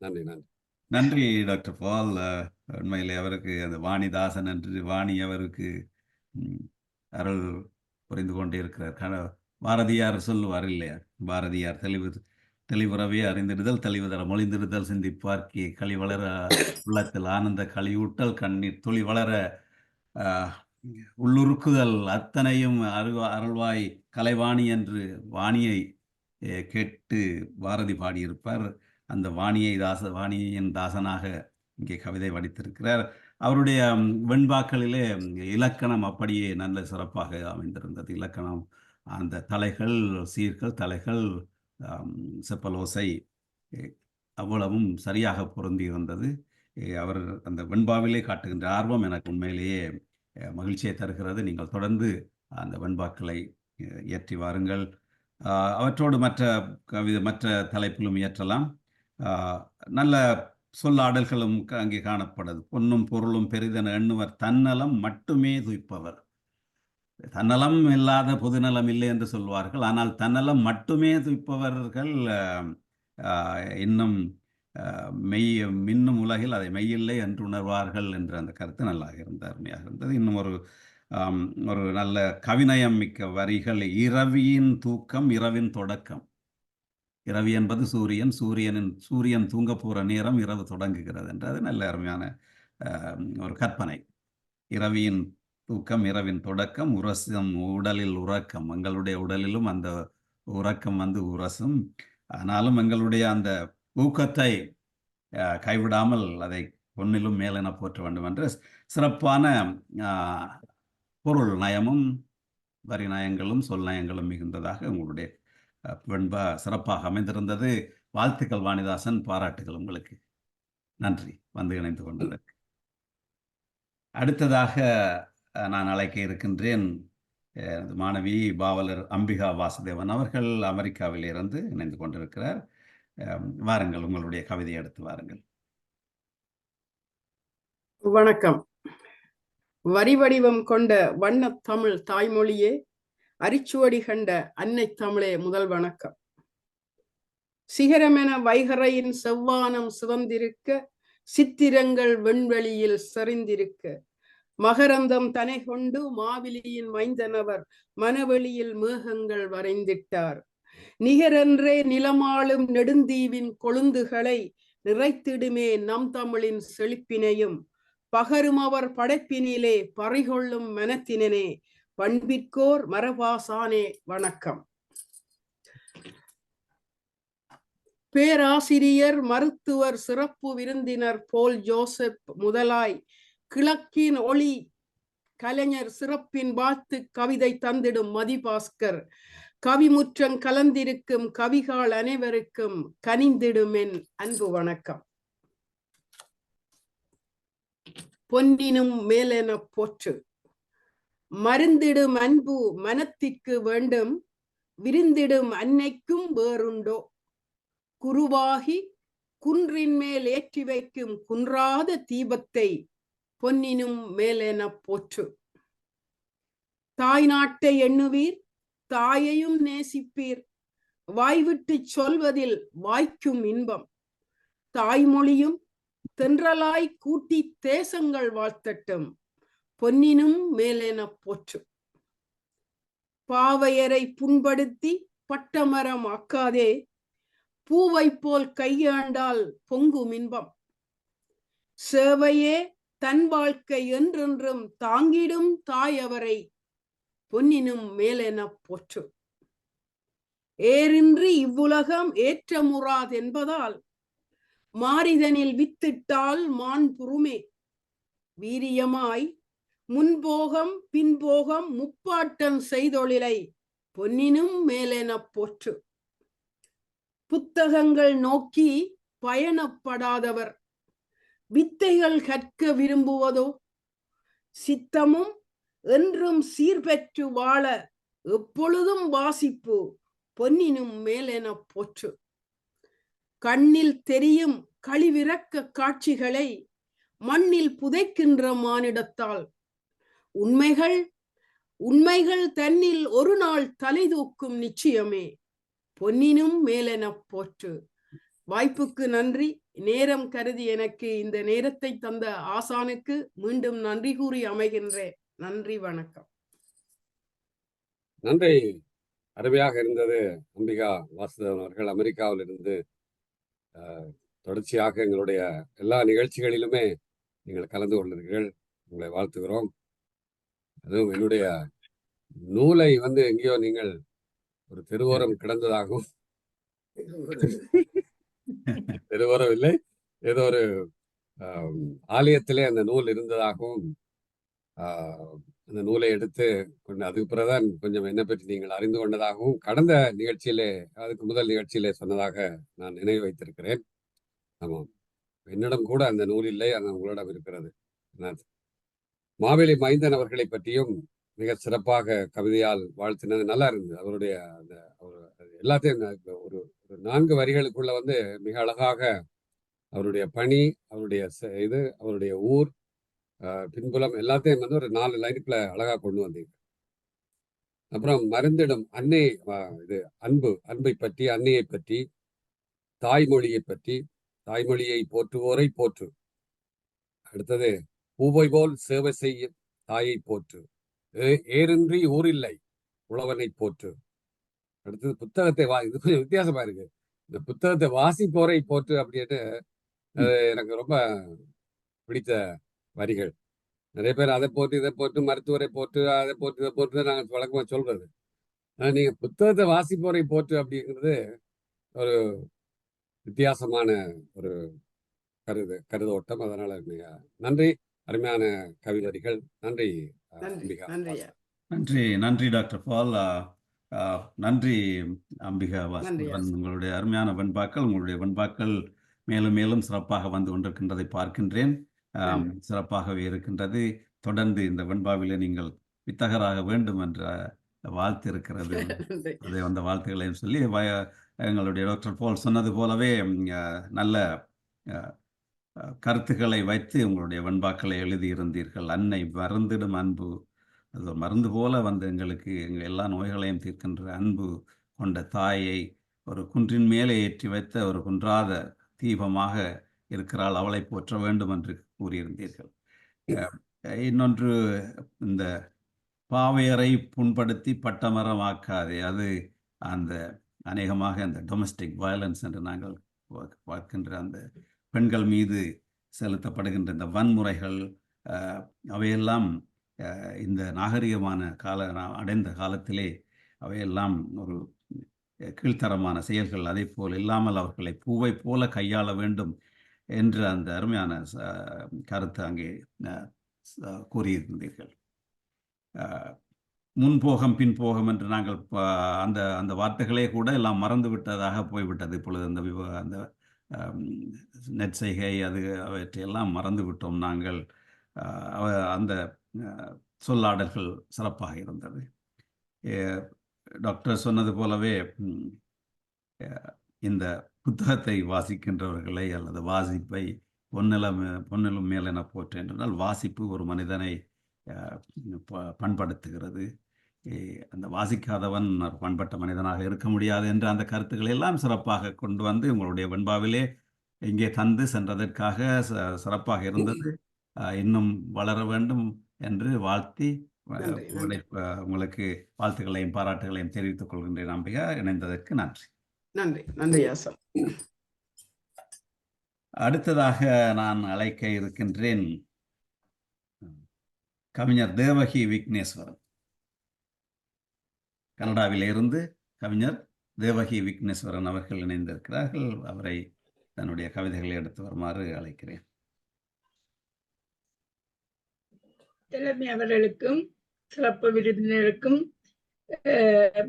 S2: நன்றி நன்றி
S1: நன்றி டாக்டர் பால். உண்மையிலே அவருக்கு அந்த வாணிதாசன் என்று வாணி அவருக்கு அருள் புரிந்து கொண்டே இருக்கிறார். பாரதியார் சொல்லுவார் இல்லையா, பாரதியார் தெளிவுறவே அறிந்திருதல் தெளிவு தர மொழிந்திருதல் சிந்திப்பார்க்கி களி வளர உள்ளத்தில் ஆனந்த களியூட்டல் கண்ணீர் துளி வளர உள்ளுருக்குதல் அத்தனையும் அருள்வாய் கலைவாணி என்று வாணியை கேட்டு பாரதி பாடியிருப்பார். அந்த வாணியின் தாசனாக இங்கே கவிதை வடித்திருக்கிறார். அவருடைய வெண்பாக்களிலே இலக்கணம் அப்படியே நல்ல சிறப்பாக அமைந்திருந்தது. இலக்கணம், அந்த தலைகள், சீர்கள், தலைகள், செப்பலோசை அவ்வளவும் சரியாக பொருந்தி இருந்தது. அவர் அந்த வெண்பாவிலே காட்டுகின்ற ஆர்வம் எனக்கு உண்மையிலேயே மகிழ்ச்சியை தருகிறது. நீங்கள் தொடர்ந்து அந்த வெண்பாக்களை இயற்றி வாருங்கள். அவற்றோடு மற்ற தலைப்பிலும் இயற்றலாம். நல்ல சொல்லாடல்களும் அங்கே காணப்படுது. பொன்னும் பொருளும் பெரிதென எண்ணுவர், தன்னலம் மட்டுமே துய்ப்பவர். தன்னலம் இல்லாத பொதுநலம் இல்லை என்று சொல்வார்கள். ஆனால் தன்னலம் மட்டுமே துய்ப்பவர்கள் இன்னும் மின்னும் உலகில் அதை மெய்யில்லை என்று உணர்வார்கள் என்ற அந்த கருத்து நல்லாக இருந்தது, அருமையாக இருந்தது. இன்னும் ஒரு நல்ல கவிநயம் மிக்க வரிகள். இரவியின் தூக்கம் இரவின் தொடக்கம். இரவி என்பது சூரியன் தூங்க போகிற நேரம் இரவு தொடங்குகிறது என்று, அது நல்ல அருமையான ஒரு கற்பனை. இரவியின் தூக்கம் இரவின் தொடக்கம், உரசும் உடலில் உறக்கம். எங்களுடைய உடலிலும் அந்த உறக்கம் உரசும். ஆனாலும் எங்களுடைய அந்த ஊக்கத்தை கைவிடாமல் அதை பொன்னிலும் மேலென போற்ற வேண்டும் என்று சிறப்பான பொருள் நயமும் வரி நயங்களும் சொல் நயங்களும் மிகுந்ததாக உங்களுடைய வெண்பா சிறப்பாக அமைந்திருந்தது. வாழ்த்துக்கள் வாணிதாசன், பாராட்டுகள் உங்களுக்கு. நன்றி வந்து இணைந்து கொண்டதற்கு. அடுத்ததாக நான் அழைக்க இருக்கின்றேன் மாணவி பாவலர் அம்பிகா வாசுதேவன் அவர்கள். அமெரிக்காவில் இருந்து இணைந்து கொண்டிருக்கிறார். வாருங்கள், உங்களுடைய கவிதையை எடுத்து வாருங்கள்.
S7: வணக்கம். வரி வடிவம் கொண்ட வண்ணத் தமிழ் தாய்மொழியே, அரிச்சுவடி கண்ட அன்னை தமிழே முதல் வணக்கம். சிகரமென வைகரையின் செவ்வானம் சிவந்திருக்க, சித்திரங்கள் விண்வெளியில் செறிந்திருக்க, மகரந்தம் தனை கொண்டு மாவிலியின் மைந்தனவர் மனவெளியில் மேகங்கள் வரைந்திட்டார். நிகரென்றே நிலமாளும் நெடுந்தீவின் கொழுந்துகளை நிறைத்திடுமே நம் தமிழின் செழிப்பினையும் பகரும் அவர் படைப்பினிலே பறிகொள்ளும் மனத்தினே பண்பிற்கோர் மரபாசானே வணக்கம். பேராசிரியர் மருத்துவர் சிறப்பு விருந்தினர் போல் ஜோசப் முதலாய் கிழக்கின் ஒளி கலைஞர் சிறப்பின் வாழ்த்து கவிதை தந்திடும் மதிபாஸ்கர் கவிமுற்றம் கலந்திருக்கும் கவிகள் அனைவருக்கும் கனிந்திடும் என் அன்பு வணக்கம். பொன்னினும் மேலென போற்று மருந்திடும் அன்பு மனத்திற்கு வேண்டும் விருந்திடும் அன்னைக்கும் வேறுண்டோ குருவாகி குன்றின் மேல் ஏற்றி வைக்கும் குன்றாத தீபத்தை பொன்னினும் மேலென போற்று. தாய் நாட்டை எண்ணுவீர் தாயையும் நேசிப்பீர் வாய்விட்டு சொல்வதில் வாய்க்கும் இன்பம் தாய்மொழியும் தென்றலாய் கூட்டி தேசங்கள் வாழ்த்தட்டும் பொன்னினும் மேலென போற்று. பாவையரை புண்படுத்தி பட்டமரம் ஆக்காதே பூவை போல் கையாண்டால் பொங்கும் இன்பம் சேவையே தன் வாழ்க்கை என்றென்றும் தாங்கிடும் தாய் அவரை பொன்னினும் மேலென போற்று. ஏரின்றி இவ்வுலகம் ஏற்றமுறாதென்பதால் மாரிதனில் வித்திட்டால் மான் புறுமே வீரியமாய் முன்போகம் பின்போகம் முப்பாட்டம் செய்தொழிலை பொன்னினும் மேலென போற்று. புத்தகங்கள் நோக்கி பயணப்படாதவர் வித்தைகள் கற்க விரும்புவதோ சித்தமும் என்றும் சீர்பெற்று வாழ எப்பொழுதும் வாசிப்பு பொன்னினும் மேலென போற்று. கண்ணில் தெரியும் கழிவிறக்க காட்சிகளை மண்ணில் புதைக்கின்ற மானிடத்தால் உண்மைகள் தன்னில் ஒரு நாள் தலை தூக்கும் நிச்சயமே பொன்னினும் மேலென போற்று. வாய்ப்புக்கு நன்றி. நேரம் கருதி எனக்கு இந்த நேரத்தை தந்த ஆசானுக்கு மீண்டும் நன்றி கூறி அமைகின்றேன். நன்றி, வணக்கம்.
S2: நன்றி. அருமையாக இருந்தது. அம்பிகா வாசுதேவன் அவர்கள் அமெரிக்காவில் இருந்து தொடர்ச்சியாக எங்களுடைய எல்லா நிகழ்ச்சிகளிலுமே நீங்கள் கலந்து கொள்கிறீர்கள். உங்களை வாழ்த்துகிறோம். அதுவும் என்னுடைய நூலை எங்கேயோ நீங்கள் ஒரு தெருவோரம் கிடந்ததாகவும் தெருவோரம் இல்லை, ஏதோ ஒரு ஆலயத்திலே அந்த நூல் இருந்ததாகவும் அந்த நூலை எடுத்து அதுக்கு பிறகுதான் கொஞ்சம் என்ன பற்றி நீங்கள் அறிந்து கொண்டதாகவும் கடந்த நிகழ்ச்சியிலே, அதுக்கு முதல் நிகழ்ச்சியிலே சொன்னதாக நான் நினைவு வைத்திருக்கிறேன். ஆமாம், என்னிடம் கூட அந்த நூல் இல்லை, அது உங்களிடம் இருக்கிறது. மாவேலி மைந்தன் அவர்களை பற்றியும் மிக சிறப்பாக கவிதையால் வாழ்த்தினது நல்லா இருந்தது. அவருடைய அந்த எல்லாத்தையும் ஒரு 4 வரிகளுக்குள்ள மிக அழகாக அவருடைய பணி, அவருடைய அவருடைய ஊர், பின்புலம் எல்லாத்தையும் ஒரு 4 லைனுக்குள்ள அழகா கொண்டு வந்தீங்க. அப்புறம் மருந்திடும் அன்னை, அன்பை பற்றி, அன்னையை பற்றி, தாய்மொழியை பற்றி, தாய்மொழியை போற்றுவோரை போற்று. அடுத்தது பூவை போல் சேவை செய்யும் தாயை போற்று. ஏரின்றி ஊரில்லை உழவனை போற்று. அடுத்தது புத்தகத்தை இது கொஞ்சம் வித்தியாசமா இருக்கு. இந்த புத்தகத்தை வாசிப்போரை போற்று அப்படின்னு எனக்கு ரொம்ப பிடித்த வரிகள். நிறைய பேர் அதை போட்டு இதை போட்டு, மருத்துவரை போட்டு அதை போட்டு இதை போட்டு நாங்கள் வழக்கமாக சொல்றது. நீங்க புத்தகத்தை வாசிப்போரை போற்று அப்படிங்கிறது ஒரு வித்தியாசமான ஒரு கருதோட்டம். அதனால நன்றி. அருமையான கவிதைகள். நன்றி.
S1: நன்றி டாக்டர் பால். நன்றி அம்பிகா வாசுதேவன். உங்களுடைய அருமையான வெண்பாக்கள், உங்களுடைய வெண்பாக்கள் மேலும் மேலும் சிறப்பாக வந்து கொண்டிருக்கின்றதை பார்க்கின்றேன். சிறப்பாகவே இருக்கின்றது. தொடர்ந்து இந்த வெண்பாவிலே நீங்கள் வித்தகராக வேண்டும் என்ற வாழ்த்து இருக்கிறது. அதை அந்த வாழ்த்துக்களையும் சொல்லி எங்களுடைய டாக்டர் பால் சொன்னது போலவே நல்ல கருத்துக்களை வைத்து உங்களுடைய வெண்பாக்களை எழுதியிருந்தீர்கள். அன்னை மருந்திடும் அன்பு, அது ஒரு மருந்து போல எங்களுக்கு எங்கள் எல்லா நோய்களையும் தீர்க்கின்ற அன்பு கொண்ட தாயை ஒரு குன்றின் மேலே ஏற்றி வைத்த ஒரு குன்றாத தீபமாக இருக்கிறாள், அவளை போற்ற வேண்டும் என்று கூறியிருந்தீர்கள். இன்னொன்று, இந்த பாவையரை புண்படுத்தி பட்டமரமாக்காதே, அது அந்த அநேகமாக அந்த டொமஸ்டிக் வயலன்ஸ் என்று நாங்கள் பார்க்கின்ற அந்த பெண்கள் மீது செலுத்தப்படுகின்ற இந்த வன்முறைகள் அவையெல்லாம் இந்த நாகரிகமான அடைந்த காலத்திலே அவையெல்லாம் ஒரு கீழ்த்தரமான செயல்கள். அதே போல் இல்லாமல் அவர்களை பூவை போல கையாள வேண்டும் என்ற அந்த அருமையான கருத்து அங்கே கூறியிருந்தீர்கள். முன்போகம் பின்போகம் என்று நாங்கள் அந்த அந்த வார்த்தைகளே கூட எல்லாம் மறந்து விட்டதாக போய்விட்டது. இப்பொழுது அந்த நெற்செய்கை அவற்றையெல்லாம் மறந்து விட்டோம் நாங்கள். அந்த சொல்லாடல்கள் சிறப்பாக இருந்தது. டாக்டர் சொன்னது போலவே இந்த புத்தகத்தை வாசிக்கின்றவர்களை அல்லது வாசிப்பை பொன்னிலும் மேலென போற்று என்றால் வாசிப்பு ஒரு மனிதனை பண்படுத்துகிறது. அந்த வாசிக்காதவன் பண்பட்ட மனிதனாக இருக்க முடியாது என்ற அந்த கருத்துக்களை எல்லாம் சிறப்பாக கொண்டு வந்து உங்களுடைய வெண்பாவிலே இங்கே தந்து சென்றதற்காக சிறப்பாக இருந்தது. இன்னும் வளர வேண்டும் என்று வாழ்த்தி உங்களுக்கு வாழ்த்துக்களையும் பாராட்டுகளையும் தெரிவித்துக் கொள்கின்றேன். நம்பிக்கை இணைந்ததற்கு நன்றி.
S7: நன்றி ஆசான்.
S1: அடுத்ததாக நான் அழைக்க இருக்கின்றேன் கவிஞர் தேவகி விக்னேஸ்வரன். கனடாவில் இருந்து கவிஞர் தேவகி விக்னேஸ்வரன் அவர்கள் இணைந்திருக்கிறார்கள். அவரை தன்னுடைய கவிதைகளை எடுத்து வருமாறு அழைக்கிறேன்.
S8: தலைமை அவர்களுக்கும் சிறப்பு விருந்தினருக்கும்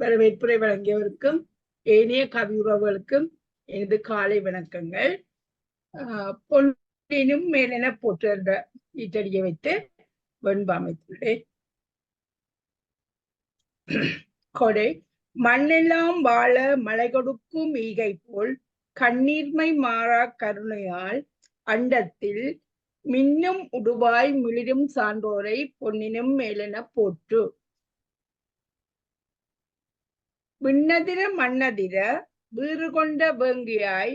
S8: வரவேற்புரை வழங்கியவருக்கும் ஏனைய கவி உறவுகளுக்கும் எனது காலை வணக்கங்கள். பொன்னினும் மேலென போற்று என்ற ஈட்டடியை வைத்து வெண்பா அமைத்துள்ளேன். கொடை மண்ணெல்லாம் வாழ மழை கொடுக்கும் ஈகை போல் கண்ணீர்மை மாறா கருணையால் அண்டத்தில் மின்னும் உடுவாய் மிளிரும் சான்றோரை பொன்னினும் மேலென போற்று. விண்ணதிர மண்ணதிர வீறு கொண்ட வேங்கியாய்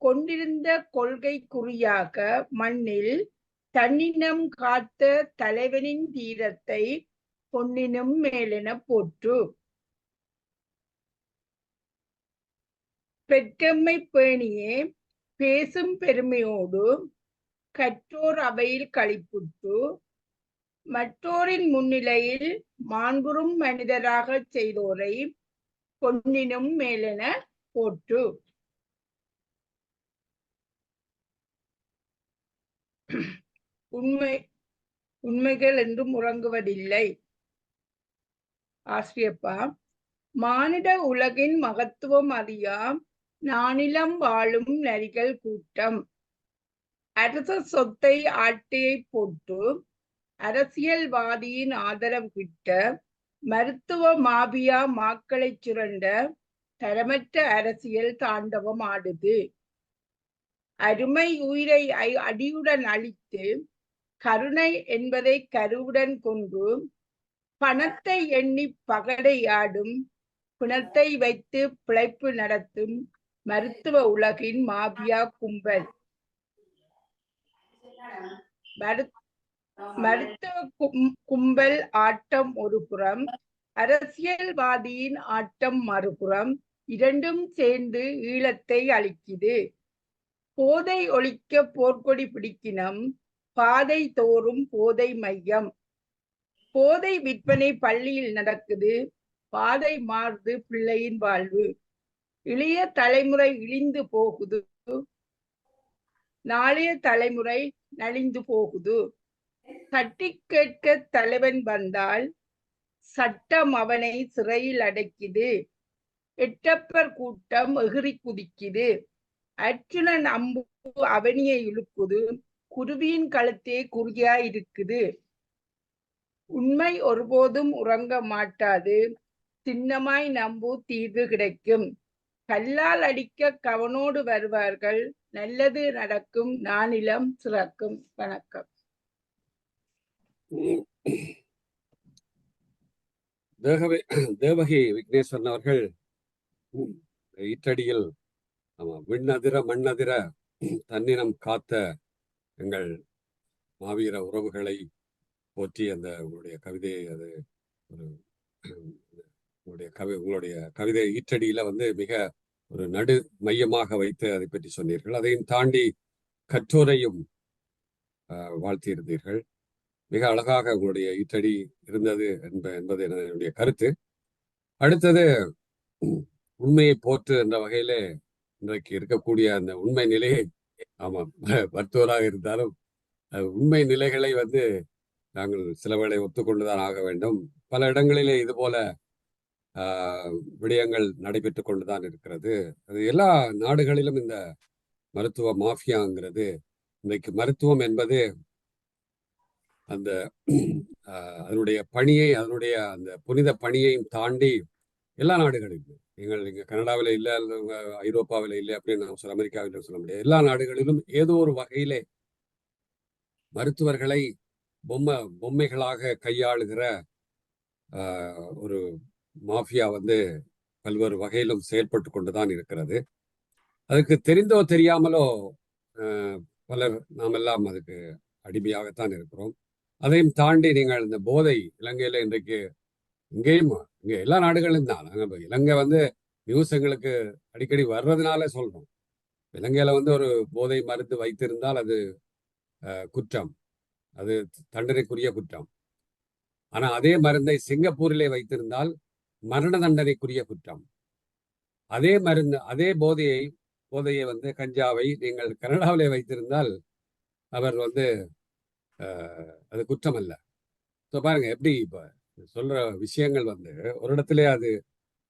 S8: கொண்டிருந்த கொள்கை குறியாக மண்ணில் தன்னினம் காத்த தலைவனின் தீரத்தை பொன்னினும் மேலென போற்று. பெற்றம்மை பேணியே பேசும் பெருமையோடு கற்றோர் அவையில் களிப்புற்று மற்றோரின் முன்னிலையில் மாண்புறும் மனிதராக செய்தோரை பொன்னினும் மேலென போற்று. உண்மைகள் என்றும் உறங்குவதில்லை. ஆசிரியப்பா மானிட உலகின் மகத்துவம் அறியா நானிலம் வாழும் நரிகள் கூட்டம் அரச சொத்தை ஆட்டையை போட்டு அரசியல்வாதியின் ஆதரவு கிட்ட மருத்துவ மாபியா மாக்களை சுரண்ட தரமற்ற அரசியல் தாண்டவம் ஆடுது. அருமை உயிரை அடியுடன் அழித்து கருணை என்பதை கருவுடன் கொண்டு பணத்தை எண்ணி பகடையாடும் பிணத்தை வைத்து பிழைப்பு நடத்தும் மருத்துவ உலகின் மாபியா கும்பல். மருத்துவ கும்பல் ஆட்டம் ஒரு புறம், அரசியல்வாதியின் ஆட்டம் மறுபுறம். இரண்டும் சேர்ந்து ஈழத்தை அழிக்குது. போதை ஒழிக்க போர்க்கொடி பிடிக்கினம் பாதை தோறும் போதை மையம். போதை விற்பனை பள்ளியில் நடக்குது, பாதை மாறுது பிள்ளையின் வாழ்வு. இளைய தலைமுறை இழிந்து போகுது, நாளைய தலைமுறை நலிந்து போகுது. தட்டி கேட்க தலைவன் வந்தால் சட்டம் அவனை சிறையில் அடைக்குது. எட்டப்பர் கூட்டம் எகிரி குதிக்குது. அர்ஜுனன் அம்பு அவனியை இழுக்குது, குருவியின் கழுத்தே குறியா இருக்குது. உண்மை ஒருபோதும் உறங்க மாட்டாது, சின்னமாய் நம்பு தீர்வு கிடைக்கும். கல்லால் அடிக்க கவனோடு வருவார்கள், நல்லது நடக்கும் நானிலம் சிறக்கும். வணக்கம்.
S2: தேவகி விக்னேஸ்வரன் அவர்கள் ஈட்டடியில் விண்ணதிர மண்ணதிர தன்னினம் காத்த எங்கள் மாவீர உறவுகளை போற்றி அந்த உங்களுடைய கவிதையை உங்களுடைய கவிதை ஈட்டடியில மிக ஒரு நடு மையமாக வைத்து அதை பற்றி சொன்னீர்கள். அதையும் தாண்டி கற்றோரையும் வாழ்த்தியிருந்தீர்கள். மிக அழகாக உங்களுடைய ஈற்றடி இருந்தது என்பது என்னுடைய கருத்து. அடுத்தது உண்மையை போற்று என்ற வகையிலே இன்றைக்கு இருக்கக்கூடிய அந்த உண்மை நிலையை, ஆமாம், மருத்துவராக இருந்தாலும் உண்மை நிலைகளை நாங்கள் சில வேளை ஒத்துக்கொண்டுதான் ஆக வேண்டும். பல இடங்களிலே இது போல விடயங்கள் நடைபெற்று கொண்டுதான் இருக்கிறது. அது எல்லா நாடுகளிலும் இந்த மருத்துவ மாஃபியாங்கிறது, இன்றைக்கு மருத்துவம் என்பது அந்த அதனுடைய பணியை, அதனுடைய அந்த புனித பணியையும் தாண்டி எல்லா நாடுகளிலும், இங்க கனடாவில் இல்லை, ஐரோப்பாவில் இல்லை அப்படின்னு அமெரிக்காவில் சொல்ல முடியாது. எல்லா நாடுகளிலும் ஏதோ ஒரு வகையிலே மருத்துவர்களை பொம்மைகளாக கையாளுகிற ஒரு மாஃபியா பல்வேறு வகையிலும் செயல்பட்டு கொண்டுதான் இருக்கிறது. அதுக்கு தெரிந்தோ தெரியாமலோ பலர் நாம் எல்லாம் அதுக்கு அடிமையாகத்தான் இருக்கிறோம். அதையும் தாண்டி நீங்கள் இந்த போதை, இலங்கையில இன்றைக்கு இங்கேயும் இங்க எல்லா நாடுகளிலும் தான், நாங்கள் இலங்கை நியூஸ் எங்களுக்கு அடிக்கடி வர்றதுனால சொல்றோம். இலங்கையில ஒரு போதை மருந்து வைத்திருந்தால் அது குற்றம், அது தண்டனைக்குரிய குற்றம். ஆனா அதே மருந்தை சிங்கப்பூரிலே வைத்திருந்தால் மரண தண்டனைக்குரிய குற்றம். அதே மருந்து, அதே போதையை கஞ்சாவை நீங்கள் கனடாவிலே வைத்திருந்தால் அவர் அது குற்றம் அல்ல. பாருங்க எப்படி இப்ப சொல்ற விஷயங்கள் ஒரு இடத்திலே அது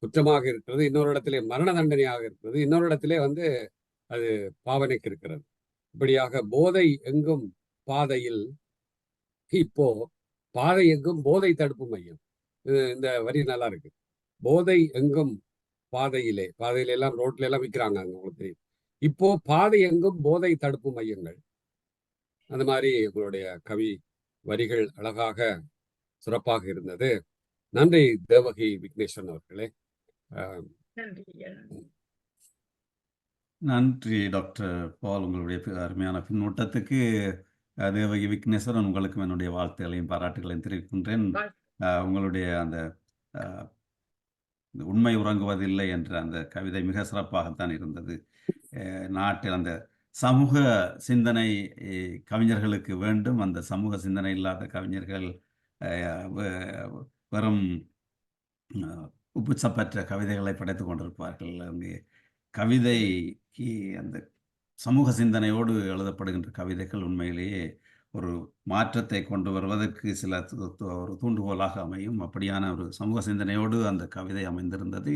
S2: குற்றமாக இருக்கிறது, இன்னொரு இடத்திலே மரண தண்டனையாக இருக்கிறது, இன்னொரு இடத்திலே அது பாவனைக்கு இருக்கிறது. இப்படியாக போதை எங்கும் பாதையில், இப்போ பாதை எங்கும் போதை தடுப்பு மையம். இந்த வரி நல்லா இருக்கு. போதை எங்கும் பாதையிலே எல்லாம் ரோட்ல எல்லாம் விற்கிறாங்க, அங்க உங்களுக்கு தெரியும். இப்போ பாதை எங்கும் போதை தடுப்பு மையங்கள். அந்த மாதிரி உங்களுடைய கவி வரிகள் அழகாக சிறப்பாக இருந்தது. நன்றி தேவகி விக்னேஸ்வரன் அவர்களே.
S1: நன்றி டாக்டர் பால், உங்களுடைய அருமையான பின்னூட்டத்துக்கு. தேவகி விக்னேஸ்வரன், உங்களுக்கும் என்னுடைய வாழ்த்துக்களையும் பாராட்டுகளையும் தெரிவிக்கின்றேன். உங்களுடைய அந்த உண்மை உறங்குவதில்லை என்ற அந்த கவிதை மிக சிறப்பாகத்தான் இருந்தது. நாட்டில் அந்த சமூக சிந்தனை கவிஞர்களுக்கு வேண்டும். அந்த சமூக சிந்தனை இல்லாத கவிஞர்கள் வெறும் உப்புச்சப்பற்ற கவிதைகளை படைத்து கொண்டிருப்பார்கள். அங்கே கவிதைக்கு அந்த சமூக சிந்தனையோடு எழுதப்படுகின்ற கவிதைகள் உண்மையிலேயே ஒரு மாற்றத்தை கொண்டு வருவதற்கு சில ஒரு தூண்டுகோலாக அமையும். அப்படியான ஒரு சமூக சிந்தனையோடு அந்த கவிதை அமைந்திருந்தது.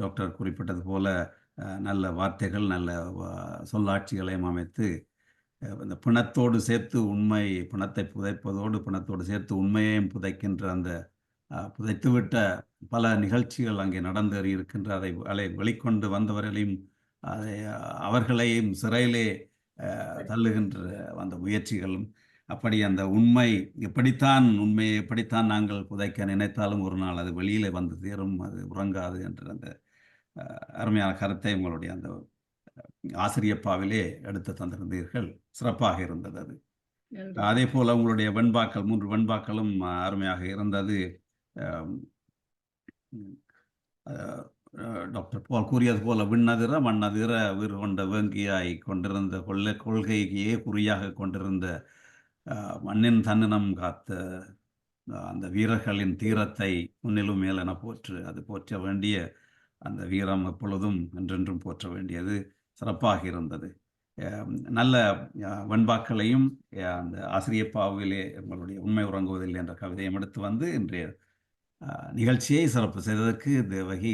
S1: டாக்டர் குறிப்பிட்டது போல நல்ல வார்த்தைகள், நல்ல சொல்லாட்சிகளையும் அமைத்து இந்த பிணத்தோடு சேர்த்து உண்மை, பிணத்தை புதைப்பதோடு பிணத்தோடு சேர்த்து உண்மையையும் புதைக்கின்ற அந்த புதைத்துவிட்ட பல நிகழ்ச்சிகள் அங்கே நடந்தேறி இருக்கின்ற அதை வெளிக்கொண்டு வந்தவர்களையும் அவர்களையும் சிறையிலே தள்ளுகின்ற அந்த முயற்சிகளும், அப்படி அந்த உண்மையை எப்படித்தான் நாங்கள் புதைக்க நினைத்தாலும் ஒரு நாள் அது வெளியிலே வந்து சேரும், அது உறங்காது என்ற அந்த அருமையான கருத்தை உங்களுடைய அந்த ஆசிரியப்பாவிலே எடுத்து தந்திருந்தீர்கள். சிறப்பாக இருந்தது அது. அதே போல உங்களுடைய வெண்பாக்கள், 3 வெண்பாக்களும் அருமையாக இருந்தது. டாக்டர் பால் கூறியது போல விண்ணதிர மண்ணதிர வீறு கொண்ட வேங்கியாய் கொண்டிருந்த கொள்கையே குறியாக கொண்டிருந்த மண்ணின் தன்னினம் காத்த அந்த வீரர்களின் தீரத்தை முன்னிலும் மேலென போற்று. அது போற்ற வேண்டிய அந்த வீரம் எப்பொழுதும் என்றென்றும் போற்ற வேண்டியது. சிறப்பாக இருந்தது. நல்ல வெண்பாக்களையும் அந்த ஆசிரியப்பாவிலே உங்களுடைய உண்மை உறங்குவதில்லை என்ற கவிதையும் எடுத்து இன்றைய நிகழ்ச்சியை சிறப்பு செய்ததற்கு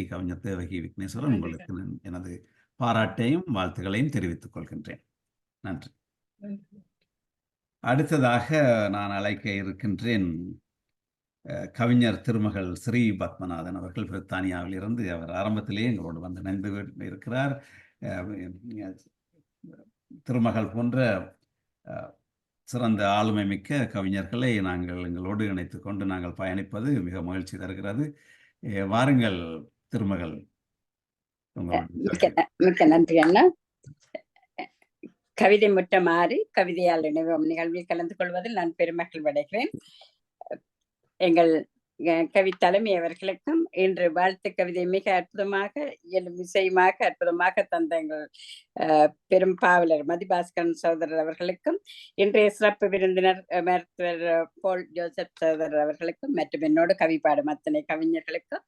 S1: கவிஞர் தேவகி விக்னேஸ்வரன், உங்களுக்கு எனது பாராட்டையும் வாழ்த்துக்களையும் தெரிவித்துக் கொள்கின்றேன். நன்றி. அடுத்ததாக நான் அழைக்க இருக்கின்றேன் கவிஞர் திருமகள் ஸ்ரீ பத்மநாதன் அவர்கள். பிரித்தானியாவில் இருந்து அவர் ஆரம்பத்திலேயே எங்களோடு இணைந்து இருக்கிறார். திருமகள் போன்ற சிறந்த ஆளுமை மிக்க கவிஞர்களை நாங்கள் எங்களோடு இணைத்து கொண்டு நாங்கள் பயணிப்பது மிக மகிழ்ச்சி தருகிறது. வாருங்கள் திருமகள்.
S9: மிக்க நன்றி அண்ணா. கவிதை முற்றமாறி கவிதையால் நினைவும் நிகழ்வில் கலந்து கொள்வதில் நான் பெருமக்கள் அடைகிறேன். எங்கள் கவித்தலைமை அவர்களுக்கும் இன்று வாழ்த்து கவிதை மிக அற்புதமாக இயலும் விஷயமாக அற்புதமாக தந்த எங்கள் பெரும் பாவலர் மதிபாஸ்கரன் சகோதரர் அவர்களுக்கும் இன்றைய சிறப்பு விருந்தினர் மருத்துவர் போல் ஜோசப் சகோதரர் அவர்களுக்கும் மற்றும் என்னோடு கவி பாடும் அத்தனை கவிஞர்களுக்கும்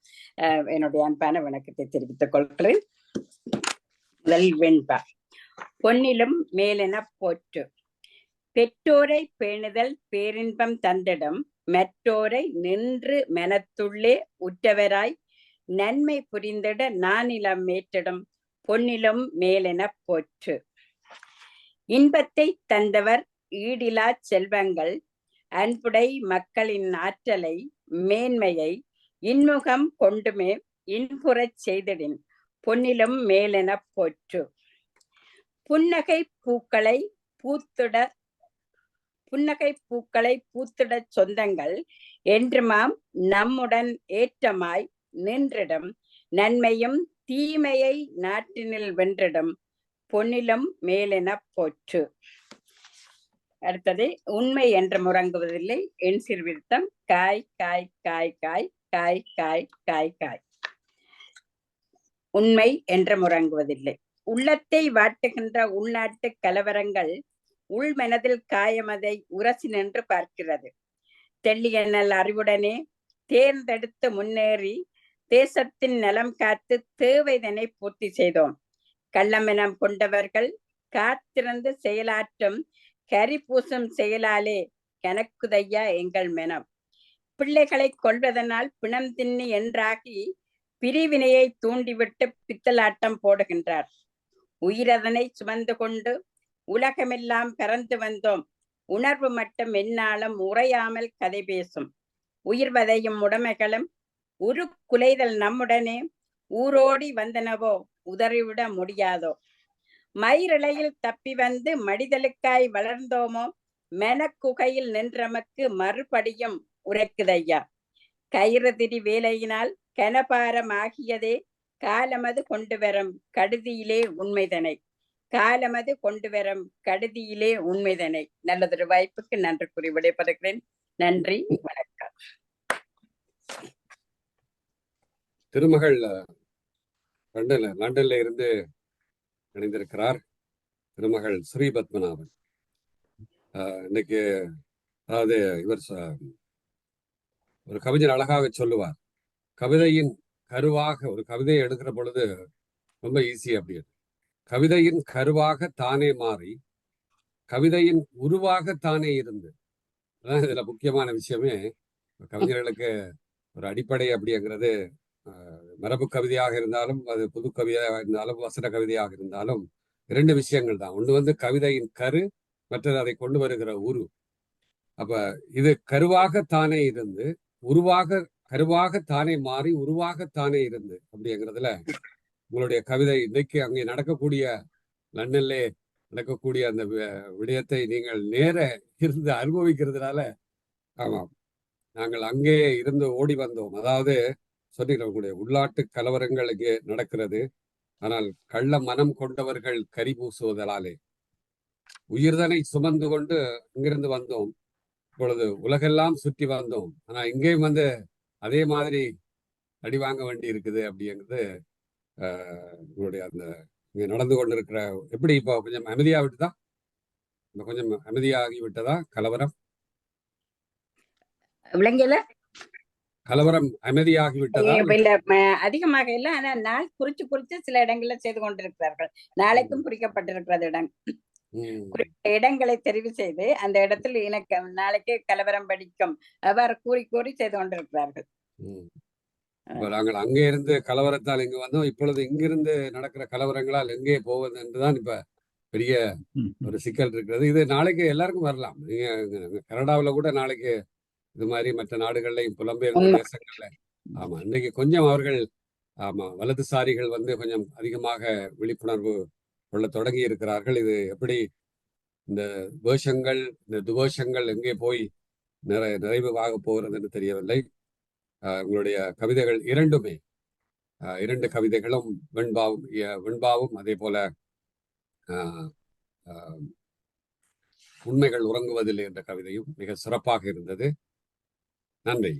S9: என்னுடைய அன்பான வணக்கத்தை தெரிவித்துக் கொள்கிறேன். முதல் வெண்பா. பொன்னிலும் மேலென போற்று. பெற்றோரை பேணுதல் பேரின்பம் தந்திடும் மற்றோரை நின்று மனத்துள்ளே உற்றவராய் நன்மை புரிந்திட நானிலம் மேற்றிடும் பொன்னிலும் மேலென போற்று. இன்பத்தை தந்தவர் ஈடிலா செல்வங்கள் அன்புடை மக்களின் ஆற்றலை மேன்மையை இன்முகம் கொண்டுமே இன்புறச் செய்திடின் பொன்னிலும் மேலென போற்று. புன்னகை பூக்களை பூத்திடச் சொந்தங்கள் என்றுமாம் நம்முடன் ஏற்றமாய் நின்றிடும் நன்மையும் தீமையை நாட்டினில் வென்றிடும் பொன்னிலும் மேலென போற்று. அடுத்தது. உண்மை என்று முறங்குவதில்லை என் சீர்விருத்தம். காய் காய் காய் காய் காய் காய் காய் காய். உண்மை என்று முறங்குவதில்லை. உள்ளத்தை வாட்டுகின்ற உள்நாட்டு கலவரங்கள் உள்மனதில் காயமதை உரசி நின்று பார்க்கிறது. தெள்ளியனல் அறிவுடனே தேர்ந்தெடுத்து முன்னேறி தேசத்தின் நலம் காத்து தேவைதனை பூர்த்தி செய்தோம். கள்ளமெனம் கொண்டவர்கள் காத்திருந்து செயலாற்றும் கரிபூசும் செயலாலே கனக்குதையா எங்கள் மெனம். பிள்ளைகளை கொள்வதனால் பிணம் தின்னி என்றாகி பிரிவினையை தூண்டிவிட்டு பித்தலாட்டம் போடுகின்றார். உயிரதனை சுமந்து கொண்டு உலகமெல்லாம் பறந்து வந்தோம். உணர்வு மட்டும் எந்நாளும் உறையாமல் கதை பேசும். உயிர்வதையும் உடைமைகளும் உரு குலைதல் நம்முடனே ஊரோடி வந்தனவோ உதறிவிட முடியாதோ. மயிரிழையில் தப்பி வந்து மடிதலுக்காய் வளர்ந்தோமோ மெனக்குகையில் நின்றமக்கு மறுபடியும் உரைக்குதையா. கயிறு திரி வேலையினால் கனபாரம் ஆகியதே காலமது கொண்டு வரும் கடுதியிலே உண்மைதனை. காலமது கொண்டு வரும் கடுதியிலே உண்மைதனை. நல்லதொரு வாய்ப்புக்கு நன்றி கூறி விடைபெறுகிறேன். நன்றி, வணக்கம்.
S2: திருமகள் லண்டன்ல இருந்து இணைந்திருக்கிறார் திருமகள் ஸ்ரீபத்மநாபன். இன்னைக்கு அதாவது இவர் ஒரு கவிஞர் அழகாக சொல்லுவார், கவிதையின் கருவாக ஒரு கவிதையை எடுக்கிற பொழுது ரொம்ப ஈஸி அப்படின்னு. கவிதையின் கருவாக தானே மாறி கவிதையின் உருவாக தானே இருந்து, அதான் இதுல முக்கியமான விஷயமே. கவிஞர்களுக்கு ஒரு அடிப்படை அப்படிங்கிறது மரபு கவிதையாக இருந்தாலும் அது புது கவிதையாக இருந்தாலும் வசன கவிதையாக இருந்தாலும் இரண்டு விஷயங்கள் தான். ஒன்று கவிதையின் கரு, மற்றது அதை கொண்டு வருகிற உரு. அப்ப இது கருவாகத்தானே இருந்து கருவாக தானே மாறி உருவாகத்தானே இருந்து அப்படிங்கிறதுல உங்களுடைய கவிதை இன்றைக்கு அங்கே நடக்கக்கூடிய லண்டன்ல நடக்கக்கூடிய அந்த விடயத்தை நீங்கள் நேர இருந்து அனுபவிக்கிறதுனால, ஆமாம், நாங்கள் அங்கே இருந்து ஓடி வந்தோம். அதாவது சொல்லிக்கிறக்கூடிய உள்நாட்டு கலவரங்கள் இங்கே நடக்கிறது. ஆனால் கள்ள மனம் கொண்டவர்கள் கரி பூசுவதாலே உயிர்தனை சுமந்து கொண்டு இங்கிருந்து வந்தோம். இப்பொழுது உலகெல்லாம் சுற்றி வந்தோம். ஆனா இங்கேயும் அதே மாதிரி அடி வாங்க வேண்டி இருக்குது அப்படிங்கிறது உங்களுடைய அந்த இங்க நடந்து கொண்டிருக்கிற எப்படி இப்போ கொஞ்சம் அமைதியா விட்டுதா? கொஞ்சம் அமைதியாகி விட்டதா கலவரம்? கலவரம் அமைதியாகி விட்டதா?
S9: அதிகமாக இல்லை, ஆனா நாள் குறிச்சு சில இடங்கள்ல செய்து கொண்டிருக்கிறார்கள். நாளைக்கும் குறிக்கப்பட்டிருக்கிறது இடங்களை தெரிவு செய்து அந்த இடத்தில் இணக்கம் நாளைக்கு கலவரம் படிக்கும் அவ்வாறு கூறி செய்து கொண்டிருக்கிறார்கள்.
S2: நாங்கள் அங்கே இருந்து கலவரத்தால் இங்கு வந்தோம். இப்பொழுது இங்கிருந்து நடக்கிற கலவரங்களால் எங்கே போவது என்றுதான் இப்ப பெரிய ஒரு சிக்கல் இருக்கிறது. இது நாளைக்கு எல்லாருக்கும் வரலாம். நீங்க கனடாவில் கூட நாளைக்கு இது மாதிரி மற்ற நாடுகள்லையும் புலம்பெயர்ந்த தேசங்கள்ல ஆமா இன்னைக்கு கொஞ்சம் அவர்கள் வலதுசாரிகள் கொஞ்சம் அதிகமாக விழிப்புணர்வு கொள்ள தொடங்கி இருக்கிறார்கள். இது எப்படி இந்த வேஷங்கள் இந்த துவேஷங்கள் எங்கே போய் நிறைவாக போகிறதுன்னு தெரியவில்லை. உங்களுடைய கவிதைகள் இரண்டுமே இரண்டு கவிதைகளும் வெண்பாவும் அதே போல உண்மைகள் உறங்குவதில்லை என்ற கவிதையும் மிக சிறப்பாக இருந்தது. நன்றி.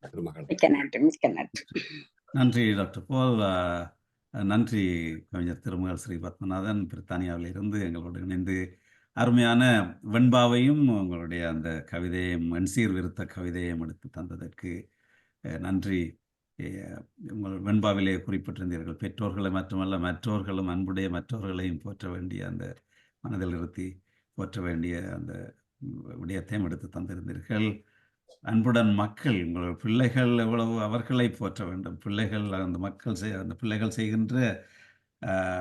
S2: திருமகள்.
S9: மிக்க நன்றி, மிக்க நன்றி.
S1: நன்றி டாக்டர் போல். நன்றி கவிஞர் திருமகள் ஸ்ரீ பத்மநாதன் பிரித்தானியாவில் இருந்து எங்களோடு இணைந்து அருமையான வெண்பாவையும் உங்களுடைய அந்த கவிதையும் எண்சீர் விருத்த கவிதையும் எடுத்து தந்ததற்கு நன்றி. உங்கள் வெண்பாவிலே குறிப்பிட்டிருந்தீர்கள் பெற்றோர்களை மட்டுமல்ல மற்றவர்களும் அன்புடைய மற்றவர்களையும் போற்ற வேண்டிய அந்த மனதில் இருத்தி போற்ற வேண்டிய அந்த விடயத்தையும் எடுத்து தந்திருந்தீர்கள். அன்புடன் மக்கள் உங்கள் பிள்ளைகள் எவ்வளவு அவர்களை போற்ற வேண்டும். பிள்ளைகள் அந்த அந்த பிள்ளைகள் செய்கின்ற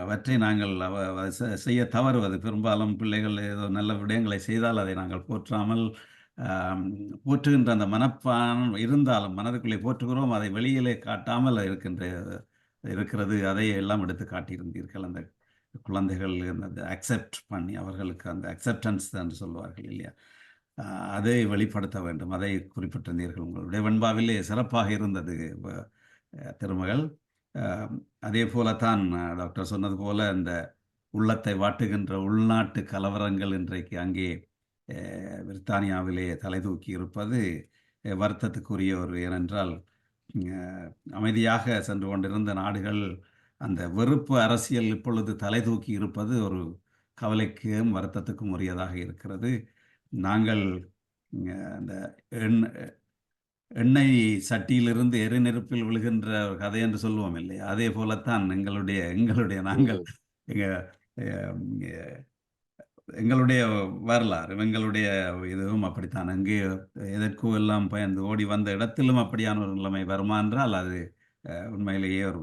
S1: அவற்றை நாங்கள் செய்ய தவறுவது பெரும்பாலும் பிள்ளைகள் ஏதோ நல்ல விடயங்களை செய்தால் அதை நாங்கள் போற்றாமல் போற்றுகின்ற அந்த மனப்பான் இருந்தாலும் மனதுக்குள்ளே போற்றுகிறோம், அதை வெளியிலே காட்டாமல் இருக்கிறது. அதை எல்லாம் எடுத்து காட்டியிருந்தீர்கள். அந்த குழந்தைகள் அந்த அக்செப்ட் பண்ணி அவர்களுக்கு அந்த அக்செப்டன்ஸ் என்று சொல்வார்கள் இல்லையா, அதை வெளிப்படுத்த வேண்டும். அதை குறிப்பிட்டிருந்தீர்கள். உங்களுடைய வெண்பாவிலே சிறப்பாக இருந்தது திருமகள். அதே போலத்தான் டாக்டர் சொன்னது போல இந்த உள்ளத்தை வாட்டுகின்ற உள்நாட்டு கலவரங்கள் இன்றைக்கு அங்கே பிரித்தானியாவிலே தலை தூக்கி இருப்பது வருத்தத்துக்குரிய ஒரு, ஏனென்றால் அமைதியாக சென்று கொண்டிருந்த நாடுகள் அந்த வெறுப்பு அரசியல் இப்பொழுது தலை தூக்கி இருப்பது ஒரு கவலைக்கும் வருத்தத்துக்கும் உரியதாக இருக்கிறது. நாங்கள் அந்த எண்ணெய் சட்டியிலிருந்து எரிநெருப்பில் விழுகின்ற ஒரு கதை என்று சொல்லுவோம் இல்லையா, அதே போலத்தான் எங்களுடைய வரலாறு எங்களுடைய இதுவும் அப்படித்தான். அங்கே எதற்கோ எல்லாம் பயந்து ஓடி வந்த இடத்திலும் அப்படியான ஒரு நிலைமை வருமா என்றால் அது உண்மையிலேயே ஒரு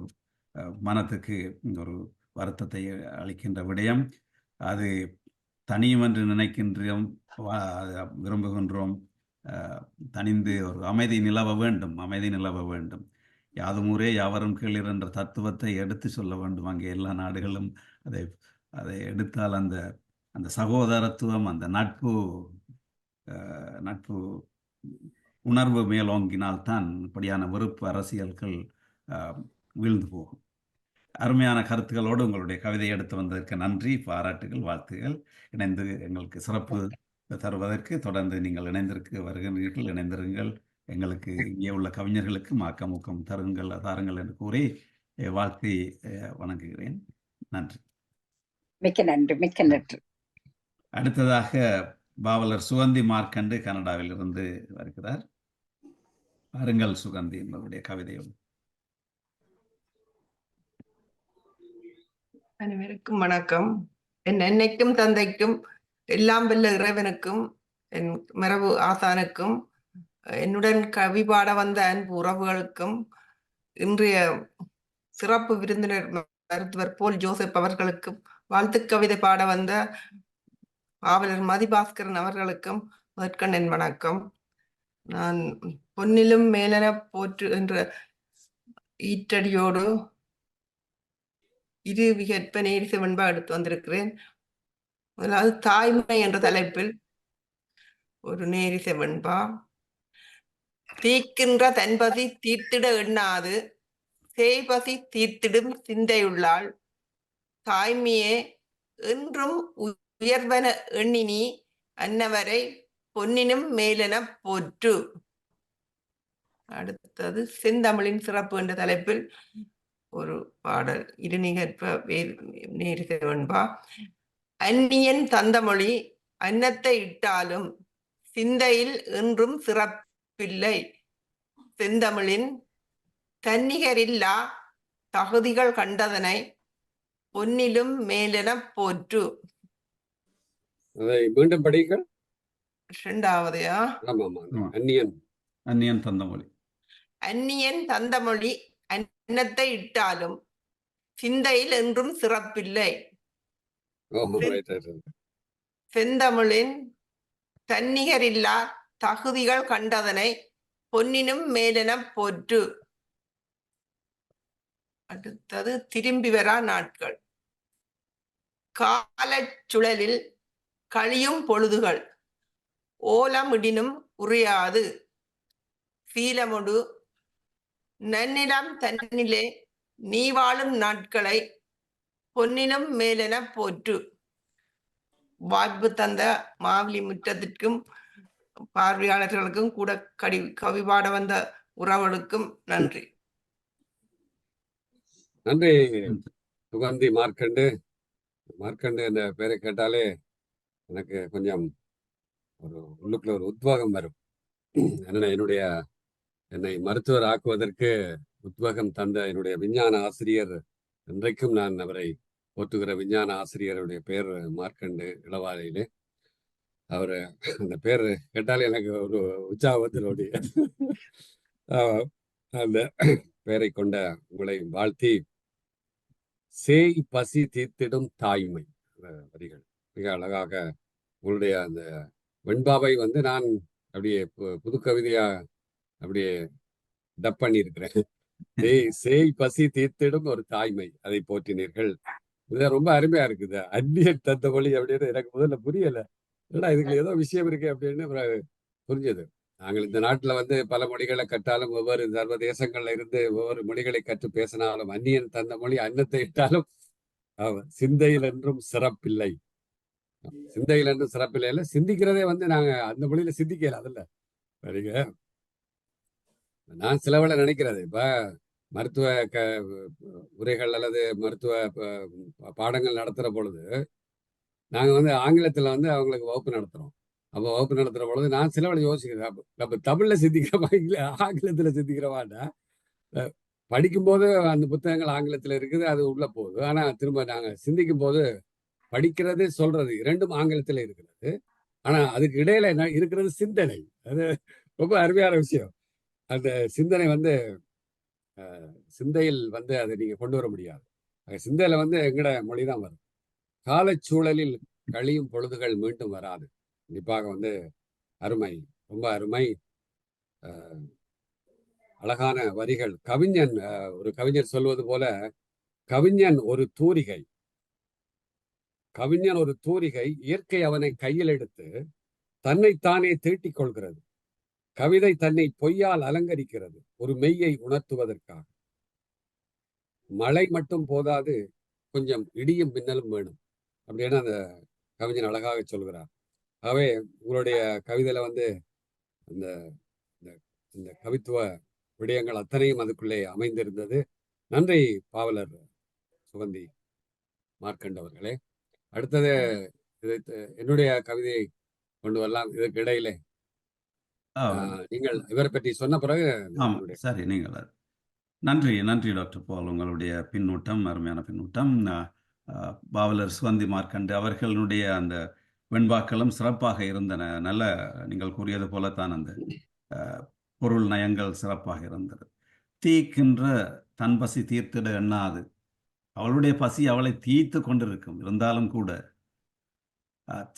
S1: மனத்துக்கு ஒரு வருத்தத்தை அளிக்கின்ற விடயம். அது தனியும் என்று நினைக்கின்றோம், விரும்புகின்றோம். தனிந்து ஒரு அமைதி நிலவ வேண்டும். யாதும் ஊரே யாவரும் கேளீர் என்ற தத்துவத்தை எடுத்து சொல்ல வேண்டும். அங்கே எல்லா நாடுகளும் அதை எடுத்தால் அந்த சகோதரத்துவம், அந்த நட்பு உணர்வு மேலோங்கினால்தான் இப்படியான வெறுப்பு அரசியல்கள் வீழ்ந்து போகும். அருமையான கருத்துக்களோடு உங்களுடைய கவிதையை எடுத்து வந்ததற்கு நன்றி, பாராட்டுகள், வாழ்த்துகள். இணைந்து எங்களுக்கு சிறப்பு தருவதற்கு தொடர்ந்து நீங்கள் இணைந்திருங்கள். எங்களுக்கு இங்கே உள்ள கவிஞர்களுக்கு ஆக்கமூக்கம் தாருங்கள் என்று கூறி வாழ்த்தி வணங்குகிறேன். நன்றி.
S9: மிக்க நன்றி, மிக்க நன்றி.
S1: அடுத்ததாக பாவலர் சுகந்தி மார்க்கண்டு கனடாவில் இருந்து வருகிறார். பாருங்கள் சுகந்தி, உங்களுடைய கவிதையோடு.
S10: அனைவருக்கும் வணக்கம். என் அன்னைக்கும் தந்தைக்கும் எல்லாம் வல்ல இறைவனுக்கும் என் மரபு ஆசானுக்கும் என்னுடன் கவி பாட வந்த அன்பு உறவுகளுக்கும் இன்றைய சிறப்பு விருந்தினர் மருத்துவர் போல் ஜோசப் அவர்களுக்கும் வாழ்த்து கவிதை பாட வந்த பாவலர் மதிபாஸ்கரன் அவர்களுக்கும் முதற்கண் என் வணக்கம். நான் பொன்னிலும் மேலென போற்று என்ற ஈற்றடியோடு இரு விகற்ப நேரிசை வெண்பா எடுத்து வந்திருக்கிறேன். அதாவது தாய்மை என்ற தலைப்பில் ஒரு நேரிசை வெண்பா. தீக்கின்ற தன்பசி தீர்த்திட எண்ணாது சேய்பசி தீர்த்திடும் சிந்தையுள்ளாள் தாய்மையே என்றும் உயர்வன எண்ணினி அன்னவரை பொன்னினும் மேலென போற்று. அடுத்தது செந்தமிழின் சிறப்பு என்ற தலைப்பில் ஒரு பாடல் இருநிகற்ப நேரிசை வெண்பா. அந்நியன் தந்தமொழி அன்னத்தை இட்டாலும் சிந்தையில் என்றும் சிறப்பில்லை செந்தமிழின் தன்னிகரில்லா தகுதிகள் கண்டதனை பொன்னிலும் மேலென போற்று.
S2: மீண்டும் படிங்கள்.
S10: இரண்டாவதையா?
S1: அந்நியன் தந்தமொழி.
S10: அந்நியன் தந்தமொழி அன்னத்தை இட்டாலும் சிந்தையில் என்றும் சிறப்பில்லை செந்தமிழின் தன்னிகரில்லா தகுதிகள் கண்டதனை பொன்னினும் மேலென போற்று. அடுத்தது திரும்பி வரா நாட்கள். காலச் சுழலில் கழியும் பொழுதுகள் ஓலமிடினும் உறையாது சீலமுடு நன்னிலம் தன்னிலே நீ வாழும் நாட்களை பொன்னினும் மேலென போற்று. வாய்ப்பு தந்த மாவிலி முற்றத்திற்கும் பார்வையாளர்களுக்கும் கூட கவி பாட வந்த உறவுகளுக்கும் நன்றி.
S2: நன்றி சுகந்தி மார்க்கண்டு. மார்க்கண்டு என்ற பெயரை கேட்டாலே எனக்கு கொஞ்சம் ஒரு உள்ளுக்குள்ள ஒரு உத்வேகம் வரும். என்னன்னா என்னை மருத்துவர் ஆக்குவதற்கு உத்வேகம் தந்த என்னுடைய விஞ்ஞான ஆசிரியர், இன்றைக்கும் நான் அவரை போற்றுகிற விஞ்ஞான ஆசிரியருடைய பேர் மார்க்கண்டு இளவாலையிலே. அவரு அந்த பேர் கேட்டாலே எனக்கு ஒரு உற்சாகத்தினுடைய அந்த பெயரை கொண்ட உங்களை வாழ்த்தி, சேய் பசி தீர்த்திடும் தாய்மை வரிகள் மிக அழகாக உங்களுடைய அந்த வெண்பாவை நான் அப்படியே புது கவிதையா அப்படியே டப் பண்ணியிருக்கிறேன். சேய் பசி தீர்த்திடும் ஒரு தாய்மை, அதை போற்றினீர்கள். இது ரொம்ப அருமையா இருக்குது. அந்நியன் தந்த மொழி அப்படின்னு எனக்கு முதல்ல புரியல. ஏன்னா இதுக்கு ஏதோ விஷயம் இருக்கு அப்படின்னு புரிஞ்சது. நாங்கள் இந்த நாட்டுல பல மொழிகளை கற்றாலும், ஒவ்வொரு சர்வதேசங்கள்ல இருந்து ஒவ்வொரு மொழிகளை கற்று பேசினாலும், அந்நியன் தந்த மொழி அன்னத்தை இட்டாலும் சிந்தையில் என்றும் சிறப்பில்லை. சிந்தையில் என்றும் சிறப்பில்லை இல்ல, சிந்திக்கிறதே நாங்க அந்த மொழியில சிந்திக்கல. அதுல சரிங்க. நான் சிலவளை நினைக்கிறது, இப்ப மருத்துவ உரைகள் அல்லது மருத்துவ பாடங்கள் நடத்துற பொழுது நாங்க ஆங்கிலத்துல அவங்களுக்கு வகுப்பு நடத்துறோம். அப்போ வகுப்பு நடத்துற பொழுது நான் சிலவளை யோசிக்கிறேன், நம்ம தமிழ்ல சிந்திக்கிறோமா இல்ல ஆங்கிலத்துல சிந்திக்கிறவாண்டா. படிக்கும் போது அந்த புத்தகங்கள் ஆங்கிலத்துல இருக்குது, அது உள்ள போகுது. ஆனா திரும்ப நாங்க சிந்திக்கும் போது படிக்கிறது சொல்றது இரண்டும் ஆங்கிலத்துல இருக்கிறது. ஆனா அதுக்கு இடையில என்ன இருக்கிறது? சிந்தனை. அது ரொம்ப அருமையான விஷயம். அந்த சிந்தனை சிந்தையில் அதை நீங்க கொண்டு வர முடியாது. சிந்தையில எங்கட மொழிதான் வரும். காலச்சூழலில் கழியும் பொழுதுகள் மீண்டும் வராது. கண்டிப்பாக அருமை, ரொம்ப அருமை. அழகான வரிகள். கவிஞன் ஒரு கவிஞர் சொல்வது போல, கவிஞன் ஒரு தூரிகை. கவிஞன் ஒரு தூரிகை, இயற்கை அவனை கையில் எடுத்து தன்னைத்தானே தீட்டிக் கொள்கிறது. கவிதை தன்னை பொய்யால் அலங்கரிக்கிறது, ஒரு மெய்யை உணர்த்துவதற்காக. மழை மட்டும் போதாது, கொஞ்சம் இடியும் மின்னலும் வேணும் அப்படின்னு அந்த கவிஞன் அழகாக சொல்கிறார். ஆகவே உங்களுடைய கவிதையில இந்த இந்த கவித்துவ விடயங்கள் அத்தனையும் அதுக்குள்ளே அமைந்திருந்தது. நன்றி பாவலர் சுகந்தி மார்க்கண்ட் அவர்களே. அடுத்தது என்னுடைய கவிதையை கொண்டு வரலாம். இதற்கு இடையிலே நீங்கள் இவரை பற்றி சொன்ன பிறகு.
S1: சரி, நீங்கள் நன்றி டாக்டர் பால். உங்களுடைய பின்னூட்டம் அருமையான பின்னூட்டம். பாவலர் சுகந்தி மார்க்கண்டு அவர்களுடைய அந்த வெண்பாக்களும் சிறப்பாக இருந்தன. நல்ல, நீங்கள் கூறியது போலத்தான் அந்த பொருள் நயங்கள் சிறப்பாக இருந்தது. தீக்கின்ற தன் பசி தீர்த்திட எண்ணாது, அவளுடைய பசி அவளை தீர்த்து கொண்டிருக்கும். இருந்தாலும் கூட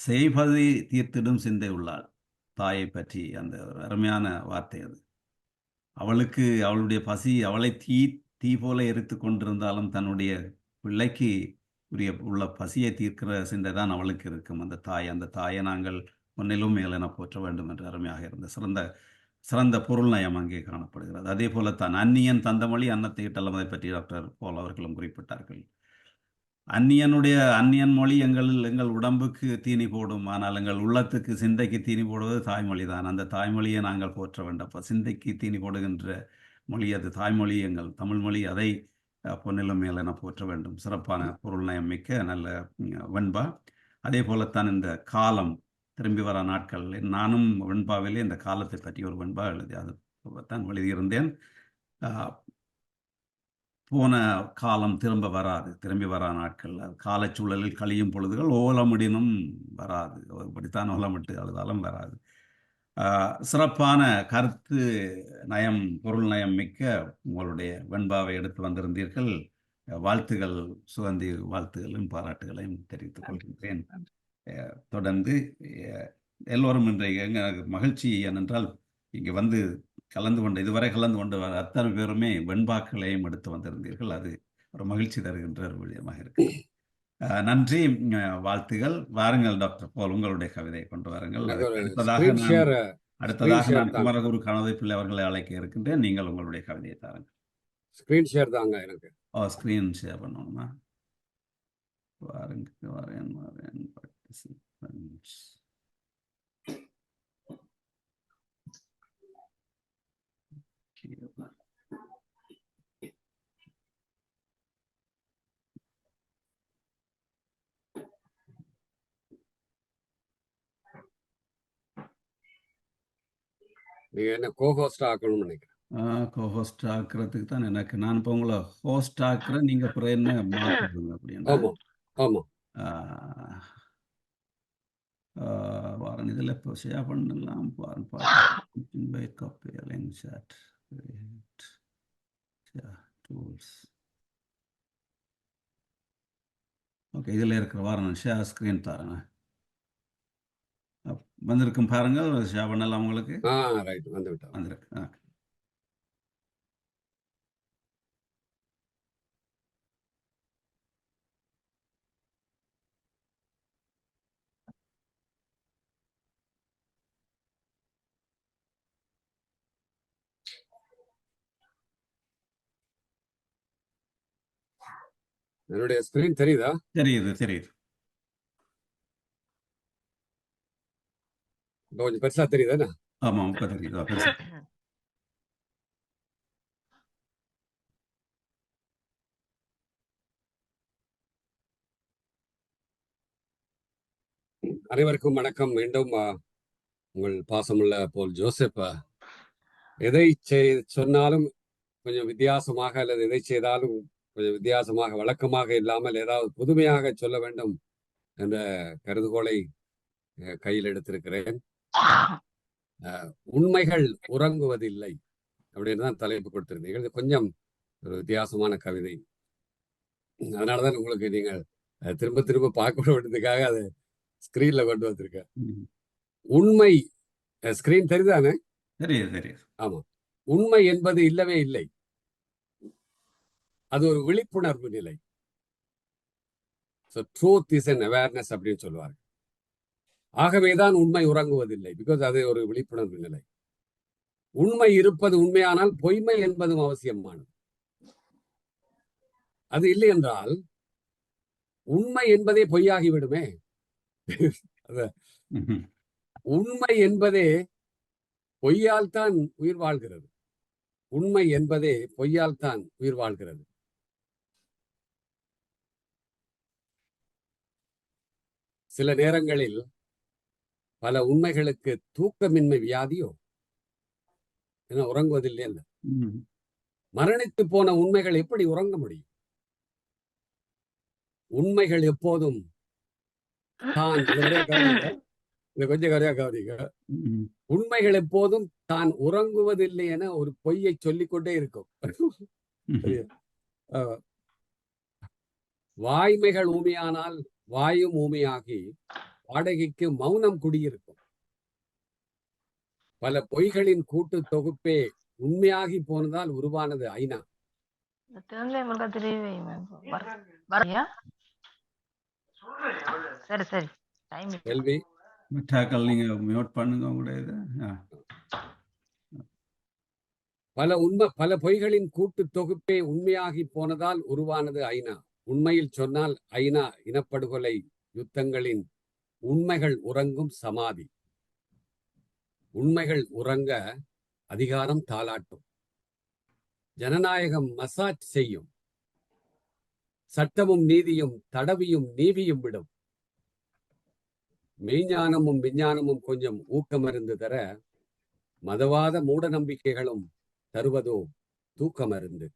S1: செய்பதி தீர்த்திடும் சிந்தை உள்ளாள். தாயை பற்றி அந்த அருமையான வார்த்தை அது. அவளுக்கு அவளுடைய பசி அவளை தீ போல எரித்து கொண்டிருந்தாலும் தன்னுடைய பிள்ளைக்கு உள்ள பசியை தீர்க்கிற சிந்தை தான் அவளுக்கு இருக்கும். அந்த தாயை நாங்கள் முன்னிலும் மேலென போற்ற வேண்டும் என்று அருமையாக இருந்த சிறந்த பொருள் நயம் அங்கே காணப்படுகிறது. அதே போலத்தான் அந்நியன் தந்தமொழி அன்னத்தை இட்டலம், அதை பற்றி டாக்டர் பால் அவர்களும் குறிப்பிட்டார்கள். அந்நியன் மொழி எங்கள் உடம்புக்கு தீனி போடும், ஆனால் எங்கள் உள்ளத்துக்கு சிந்தைக்கு தீனி போடுவது தாய்மொழி தான். அந்த தாய்மொழியை நாங்கள் போற்ற வேண்டும். சிந்தைக்கு தீனி போடுகின்ற மொழி அது தாய்மொழி, எங்கள் தமிழ் மொழி. அதை பொன்னிலும் மேலென போற்ற வேண்டும். சிறப்பான பொருள் நயம் மிக்க நல்ல வெண்பா. அதே போலத்தான் இந்த காலம் திரும்பி வர நாட்கள். நானும் வெண்பாவிலே இந்த காலத்தை பற்றி ஒரு வெண்பா எழுதி அது தான் எழுதியிருந்தேன். போன காலம் திரும்ப வராது, திரும்பி வரா நாட்கள். காலச்சூழலில் கழியும் பொழுதுகள் ஓலமிடினும் வராது, இப்படித்தான் ஓலமிட்டு அழுதாலும் வராது. சிறப்பான கருத்து நயம், பொருள் நயம் மிக்க உங்களுடைய வெண்பாவை எடுத்து வந்திருந்தீர்கள். வாழ்த்துகள் சுகந்தி, வாழ்த்துகளையும் பாராட்டுகளையும் தெரிவித்துக் கொள்கின்றேன். தொடர்ந்து எல்லோரும் இன்றைக்கு எனக்கு மகிழ்ச்சி ஏனென்றால் இங்கே இதுவரை கலந்து கொண்டு அத்தனை பேருமே வெண்பாக்களையும் எடுத்து வந்திருந்தீர்கள். அது ஒரு மகிழ்ச்சி தருகின்ற ஒரு விடயமாக இருக்கு. நன்றி, வாழ்த்துகள். வாருங்கள் டாக்டர் பால், உங்களுடைய கவிதையை கொண்டு வாருங்கள். அடுத்ததாக நான் குமரகுரு கணபதி பிள்ளை அவர்களை அழைக்க இருக்கின்றேன். நீங்கள் உங்களுடைய கவிதையை தாருங்கள்.
S2: ஸ்கிரீன் ஷேர் தாங்க எனக்கு.
S1: ஸ்கிரீன் ஷேர் பண்ணணுமா? வரேன்.
S2: நீங்க என்ன கோஹோஸ்டா ஆக்கணும்னு நினைக்கிறேன்.
S1: கோஹோஸ்ட் ஆக்குறதுக்கு தான் எனக்கு நான் இப்போ உங்களை ஹோஸ்ட் ஆக்குறேன், நீங்க அப்புறம் என்ன மாற்றுங்க அப்படின்னா
S2: ஆமா ஆமா
S1: வாரன் இதில் இப்போ ஷேர் பண்ணலாம் பாருங்க backup link chat tools. Okay, இதில் இருக்கிற வாரன் ஷேர் ஸ்க்ரீன் தரேன். வந்திருக்கும் பாருங்க, ஷேர் பண்ணலாம் உங்களுக்கு.
S2: ரைட் வந்துவிட்டோம்.
S1: வந்திருக்கு.
S2: என்னுடைய ஸ்கிரீன் தெரியுதா?
S1: தெரியுது தெரியுது.
S2: கொஞ்சம் பெருசா தெரியுதானே?
S1: ஆமாம், இப்போ தெரியுதா பெருசா?
S2: அனைவருக்கும் வணக்கம். மீண்டும் உங்கள் பாசமுள்ள போல் ஜோசப். எதை சொன்னாலும் கொஞ்சம் வித்தியாசமாக, அல்லது எதை செய்தாலும் கொஞ்சம் வித்தியாசமாக, வழக்கமாக இல்லாமல் ஏதாவது புதுமையாக சொல்ல வேண்டும் என்ற கருதுகோளை கையில் எடுத்திருக்கிறேன். உண்மைகள் உறங்குவதில்லை அப்படின்னு தான் தலைப்பு கொடுத்திருந்தீங்க. இது கொஞ்சம் ஒரு வித்தியாசமான கவிதை. அதனாலதான் உங்களுக்கு நீங்கள் திரும்ப திரும்ப பார்க்க வேண்டியதுக்காக அதை ஸ்கிரீன்ல கொண்டு வந்திருக்கேன். உண்மை ஸ்கிரீன் தெரியுதானே?
S1: தெரியுது தெரியுது.
S2: ஆமா, உண்மை என்பது இல்லவே இல்லை. அது ஒரு விழிப்புணர்வு நிலை. ட்ரூத் இஸ் அன் அவேர்னஸ் அப்படின்னு சொல்லுவாங்க. ஆகவேதான் உண்மை உறங்குவதில்லை. பிகாஸ் அது ஒரு விழிப்புணர்வு நிலை. உண்மை இருப்பது உண்மையானால் பொய்மை என்பதும் அவசியமானது. அது இல்லை என்றால் உண்மை என்பதே பொய்யாகிவிடுமே. உண்மை என்பதே பொய்யால் தான் உயிர் வாழ்கிறது. உண்மை என்பதே பொய்யால் தான் உயிர் வாழ்கிறது. சில நேரங்களில் பல உண்மைகளுக்கு தூக்கமின்மை வியாதியோ என உறங்குவதில்லை அல்ல. மரணித்து போன உண்மைகள் எப்படி உறங்க முடியும்? உண்மைகள் எப்போதும் தான் கொஞ்சம் கரையா கவனிங்க. உண்மைகள் எப்போதும் தான் உறங்குவதில்லை என ஒரு பொய்யை சொல்லிக்கொண்டே இருக்கும். வாய்மைகள் ஊமையானால் வாயும் ஊமையாகி வாடகைக்கு மௌனம் குடியிருக்கும். பல பொய்களின் கூட்டு தொகுப்பே உண்மையாகி போனதால் உருவானது ஐநா. கேள்வி
S1: நீங்க மியூட் பண்ணுங்க உங்களுடைய.
S2: பல பொய்களின் கூட்டு தொகுப்பே உண்மையாகி போனதால் உருவானது ஐநா. உண்மையில் சொன்னால் ஐநா இனப்படுகொலை யுத்தங்களின் உண்மைகள் உறங்கும் சமாதி. உண்மைகள் உறங்க அதிகாரம் தாளாட்டும். ஜனநாயகம் மசாஜ் செய்யும். சட்டமும் நீதியும் தடவியும் நீவியும் விடும். மெய்ஞானமும் விஞ்ஞானமும் கொஞ்சம் ஊக்கமருந்து தர மதவாத மூட நம்பிக்கைகளும் தருவதோ தூக்கமருந்து.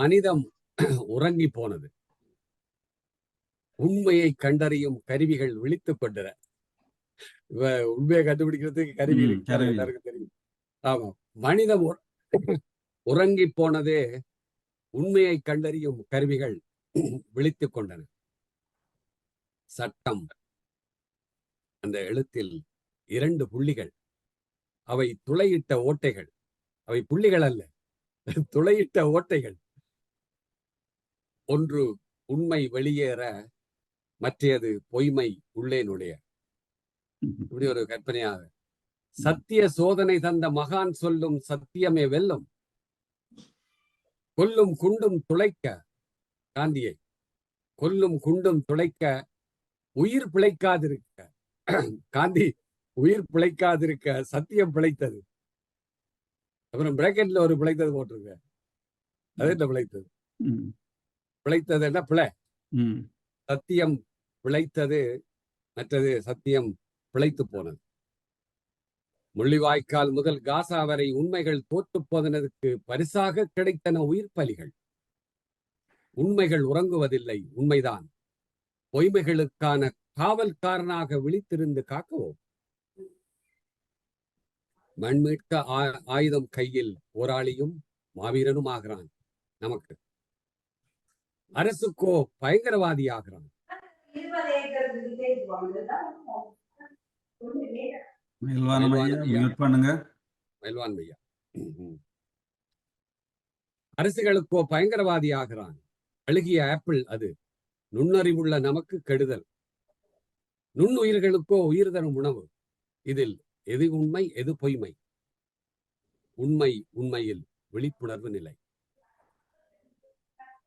S2: மனிதம் உறங்கி போனது. உண்மையை கண்டறியும் கருவிகள் விழித்துக் கொண்டன. உண்மையை கண்டுபிடிக்கிறதுக்கு கருவி எல்லாருக்கும் தெரியும். ஆமா, மனிதம் உறங்கி போனதே உண்மையை கண்டறியும் கருவிகள் விழித்துக் கொண்டன. சட்டம் அந்த எழுத்தில் 2 புள்ளிகள். அவை துளையிட்ட ஓட்டைகள். அவை புள்ளிகள் அல்ல, துளையிட்ட ஓட்டைகள். ஒன்று உண்மை வெளியேற, மற்றது பொய்மை உள்ளே நுழைய. இப்படி ஒரு கற்பனையாக. சத்திய சோதனை தந்த மகான் சொல்லும் சத்தியமே வெல்லும். கொல்லும் குண்டும் துளைக்க, காந்தியை கொல்லும் குண்டும் துளைக்க உயிர் பிழைக்காதிருக்க, காந்தி உயிர் பிழைக்காதிருக்க சத்தியம் பிழைத்தது. அப்புறம் பிராக்கெட்ல ஒரு பிழைத்தது போட்டிருக்க. அது என்ன பிழைத்தது? பிழைத்தது என்ன பிழை? சத்தியம் பிழைத்தது, மற்றது சத்தியம் பிழைத்து போனது. முள்ளிவாய்க்கால் முதல் காசா வரை உண்மைகள் தோற்றுப் போதனதுக்கு பரிசாக கிடைத்தன உயிர் பலிகள். உண்மைகள் உறங்குவதில்லை, உண்மைதான். பொய்மைகளுக்கான காவல்காரனாக விழித்திருந்து காக்கவும். மண்மீட்க ஆயுதம் கையில் போராளியும் மாவீரனும் ஆகிறான். நமக்கு அரசுக்கோ பயங்கரவாதி ஆகிறான். அரசுகளுக்கோ பயங்கரவாதி ஆகிறான். அழுகிய ஆப்பிள் அது. நுண்ணறிவுள்ள நமக்கு கெடுதல். நுண்ணுயிர்களுக்கோ உயிர் தரும் உணவு. இதில் எது உண்மை, எது பொய்மை? உண்மை உண்மையில் விழிப்புணர்வு நிலை.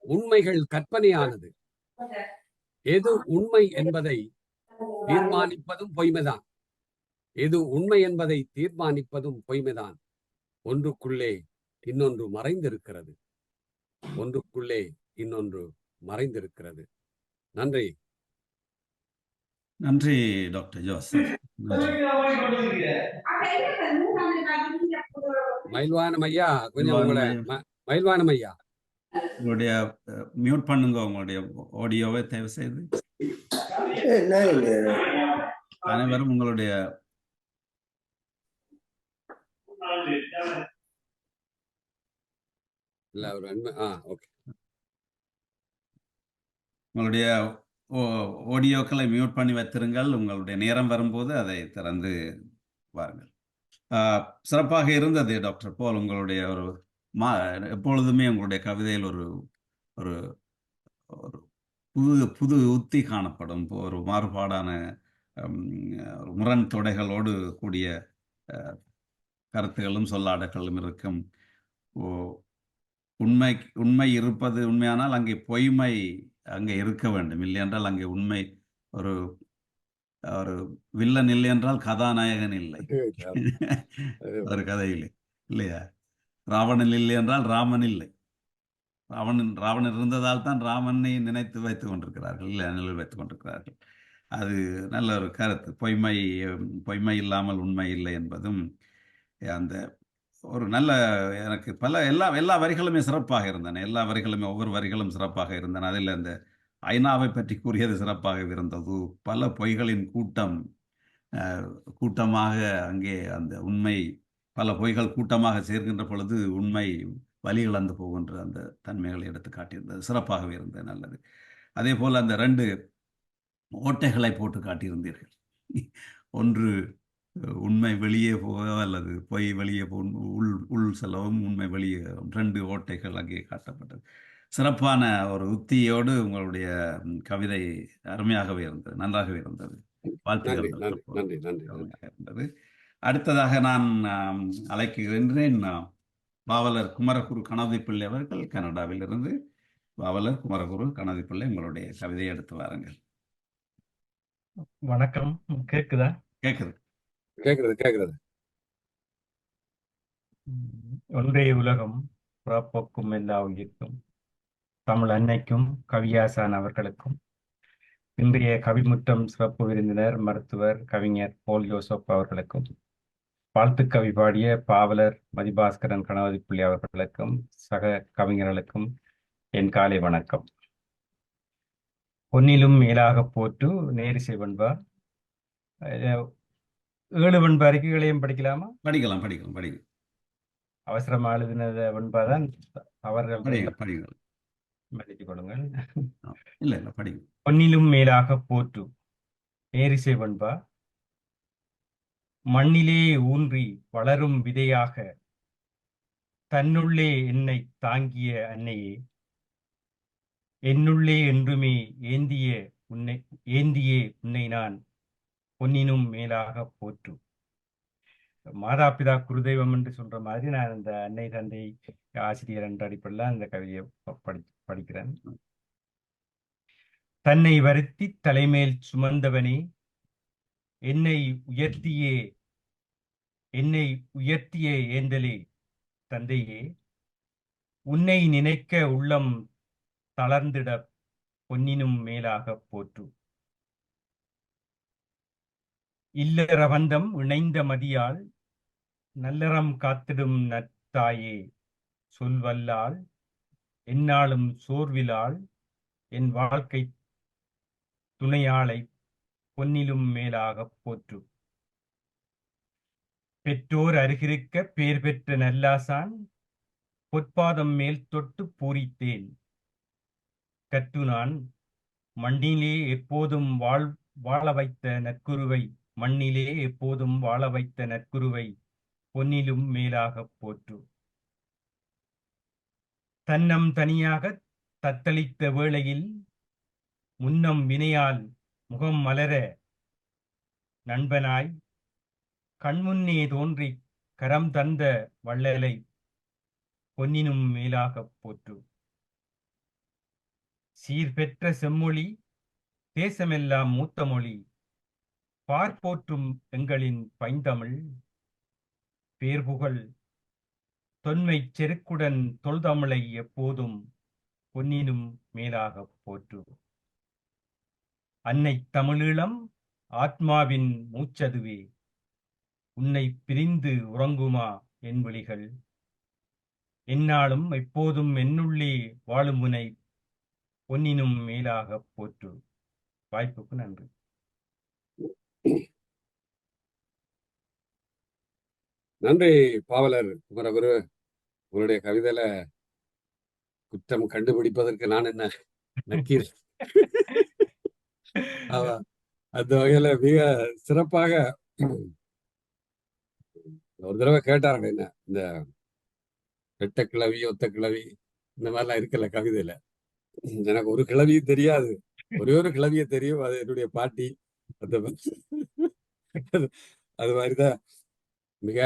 S2: உண்மைகள் கற்பனையானது. எது உண்மை என்பதை தீர்மானிப்பதும் பொய்மைதான். எது உண்மை என்பதை தீர்மானிப்பதும் பொய்மைதான். ஒன்றுக்குள்ளே இன்னொன்று மறைந்திருக்கிறது. ஒன்றுக்குள்ளே இன்னொன்று மறைந்திருக்கிறது. நன்றி.
S1: நன்றி டாக்டர் ஜோசப்.
S2: மயில்வானம் ஐயா, கொஞ்சம் உங்களை மயில்வானம் ஐயா
S1: உங்களுடைய மியூட் பண்ணுங்க, உங்களுடைய ஆடியோவை தயவு செய்து. அனைவரும் உங்களுடைய உங்களுடைய ஆடியோக்களை மியூட் பண்ணி வைத்திருங்கள். உங்களுடைய நேரம் வரும்போது அதை திறந்து வாருங்கள். சிறப்பாக இருந்தது டாக்டர் போல். உங்களுடைய ஒரு எப்பொழுதுமே உங்களுடைய கவிதையில் ஒரு ஒரு புது புது உத்தி காணப்படும். ஒரு மாறுபாடான முரண் தொடைகளோடு கூடிய கருத்துகளும் சொல்லாடல்களும் இருக்கும். உண்மை இருப்பது உண்மையானால் அங்கே பொய்மை அங்கே இருக்க வேண்டும். இல்லை என்றால் அங்கே உண்மை ஒரு ஒரு வில்லன் இல்லை என்றால் கதாநாயகன் இல்லை ஒரு கதையிலே, இல்லையா? ராவணன் இல்லை என்றால் ராமன் இல்லை. ராவணன் இருந்ததால் தான் ராமனை நினைத்து வைத்துக் கொண்டிருக்கிறார்கள், இல்லை நினைவில் வைத்துக் கொண்டிருக்கிறார்கள். அது நல்ல ஒரு கருத்து. பொய்மை இல்லாமல் உண்மை இல்லை என்பதும் அந்த ஒரு நல்ல எனக்கு எல்லா வரிகளுமே சிறப்பாக இருந்தன. எல்லா வரிகளுமே ஒவ்வொரு வரிகளும் சிறப்பாக இருந்தன. அதில் அந்த ஐநாவை பற்றி கூறியது சிறப்பாக இருந்தது. பல பொய்களின் கூட்டமாக அங்கே அந்த உண்மை, பல பொய்கள் கூட்டமாக சேர்க்கின்ற பொழுது உண்மை வழி இழந்து போகின்ற அந்த தன்மைகளை எடுத்து காட்டியிருந்தது. சிறப்பாகவே இருந்தது, நல்லது. அதே போல் அந்த 2 ஓட்டைகளை போட்டு காட்டியிருந்தீர்கள். ஒன்று உண்மை வெளியே போக அல்லது பொய் வெளியே உள் செல்லவும், உண்மை வெளியே 2 ஓட்டைகள் அங்கே காட்டப்பட்டது. சிறப்பான ஒரு உத்தியோடு உங்களுடைய கவிதை அருமையாகவே இருந்தது, நன்றாகவே இருந்தது. வாழ்த்துக்கள் இருந்தது. அடுத்ததாக நான் அழைக்கின்றேன் பாவலர் குமரகுரு கணதிப்பிள்ளை அவர்கள், கனடாவில் இருந்து. பாவலர் குமரகுரு கணதிப்பிள்ளை, உங்களுடைய கவிதையை எடுத்து வாருங்கள்.
S11: வணக்கம். கேக்குதா?
S2: கேக்குது.
S11: ஒன்றே உலகம், பிறப்போக்கும் எல்லா உயிர்க்கும், தமிழ் அன்னைக்கும் கவியாசான் அவர்களுக்கும், இன்றைய கவிமுற்றம் சிறப்பு விருந்தினர் மருத்துவர் கவிஞர் போல் ஜோசப் அவர்களுக்கும், வாழ்த்துக்கவி பாடிய பாவலர் மதிபாஸ்கரன் கணபதிப்பிள்ளை அவர்களுக்கும், சக கவிஞர்களுக்கும் என் காலை வணக்கம். பொன்னிலும் மேலாக போற்று நேரிசை வெண்பா. 7 வெண்பா அறிக்கைகளையும் படிக்கலாமா?
S1: படிக்கலாம்.
S11: அவசரமா எழுதினத வெண்பாதான் அவர்கள் மன்னித்துக் கொள்ளுங்கள். பொன்னிலும் மேலாக போற்று நேரிசை வெண்பா. மண்ணிலே ஊன்றி வளரும் விதையாக தன்னுள்ளே என்னை தாங்கிய அன்னையே, என்னுள்ளே என்றுமே ஏந்தியே உன்னை நான் பொன்னினும் மேலாக போற்று. மாதா பிதா குருதெய்வம் என்று சொல்ற மாதிரி நான் இந்த அன்னை தந்தை ஆசிரியர் என்ற அடிப்படையில் அந்த கவிதையை படிக்கிறேன். தன்னை வருத்தி தலைமேல் சுமந்தவனே, என்னை உயர்த்திய ஏந்தலே தந்தையே, உன்னை நினைக்க உள்ளம் தளர்ந்திட பொன்னினும் மேலாக போற்று. இல்லற பந்தம் இணைந்த மதியால் நல்லறம் காத்திடும் நற்தாயே சொல்வல்லாள் எந்நாளும் சோர்விலாள் என் வாழ்க்கை துணையாளை பொன்னிலும் மேலாகப் போற்று. பெற்றோர் அருகிருக்க பேர் பெற்ற நல்லாசான் பொற்பாதம் மேல் தொட்டு பூரித்தேன். கற்று நான் மண்ணிலே எப்போதும் வாழ வைத்த நற்குருவை மண்ணிலே எப்போதும் வாழ வைத்த நற்குருவை பொன்னிலும் மேலாகப் போற்று. தன்னம் தனியாக தத்தளித்த வேளையில் முன்னம் வினையால் முகம் மலர நண்பனாய் கண்முன்னே தோன்றி கரம் தந்த வள்ளலை பொன்னினும் மேலாகப் போற்று. சீர்பெற்ற செம்மொழி தேசமெல்லாம் மூத்த மொழி பார்ப்போற்றும் எங்களின் பைந்தமிழ் பேர்புகழ் தொன்மை செருக்குடன் தொல்தமிழை எப்போதும் பொன்னினும் மேலாகப் போற்று. அன்னை தமிழீழம் ஆத்மாவின் மூச்சதுவே உன்னை பிரிந்து உறங்குமா என் விழிகள் எந்நாளும் எப்போதும் என்னுள்ளே வாழும் முனை பொன்னினும் மேலாகப் போற்று. வாய்ப்புக்கு நன்றி.
S2: நன்றி பாவலர் குமரகுரு. உங்களுடைய கவிதையில குற்றம் கண்டுபிடிப்பதற்கு நான் என்ன நக்கீர்? அந்த வகையில மிக சிறப்பாக ஒரு தடவை கேட்டார்கள் என்ன இந்த வெட்ட கிளவி ஒத்த கிளவி இந்த மாதிரிலாம் இருக்குல்ல கவிதையில. எனக்கு ஒரு கிளவியும் தெரியாது, ஒரே ஒரு கிளவியை தெரியும், அது என்னுடைய பாட்டி. அந்த அது மாதிரிதான் மிக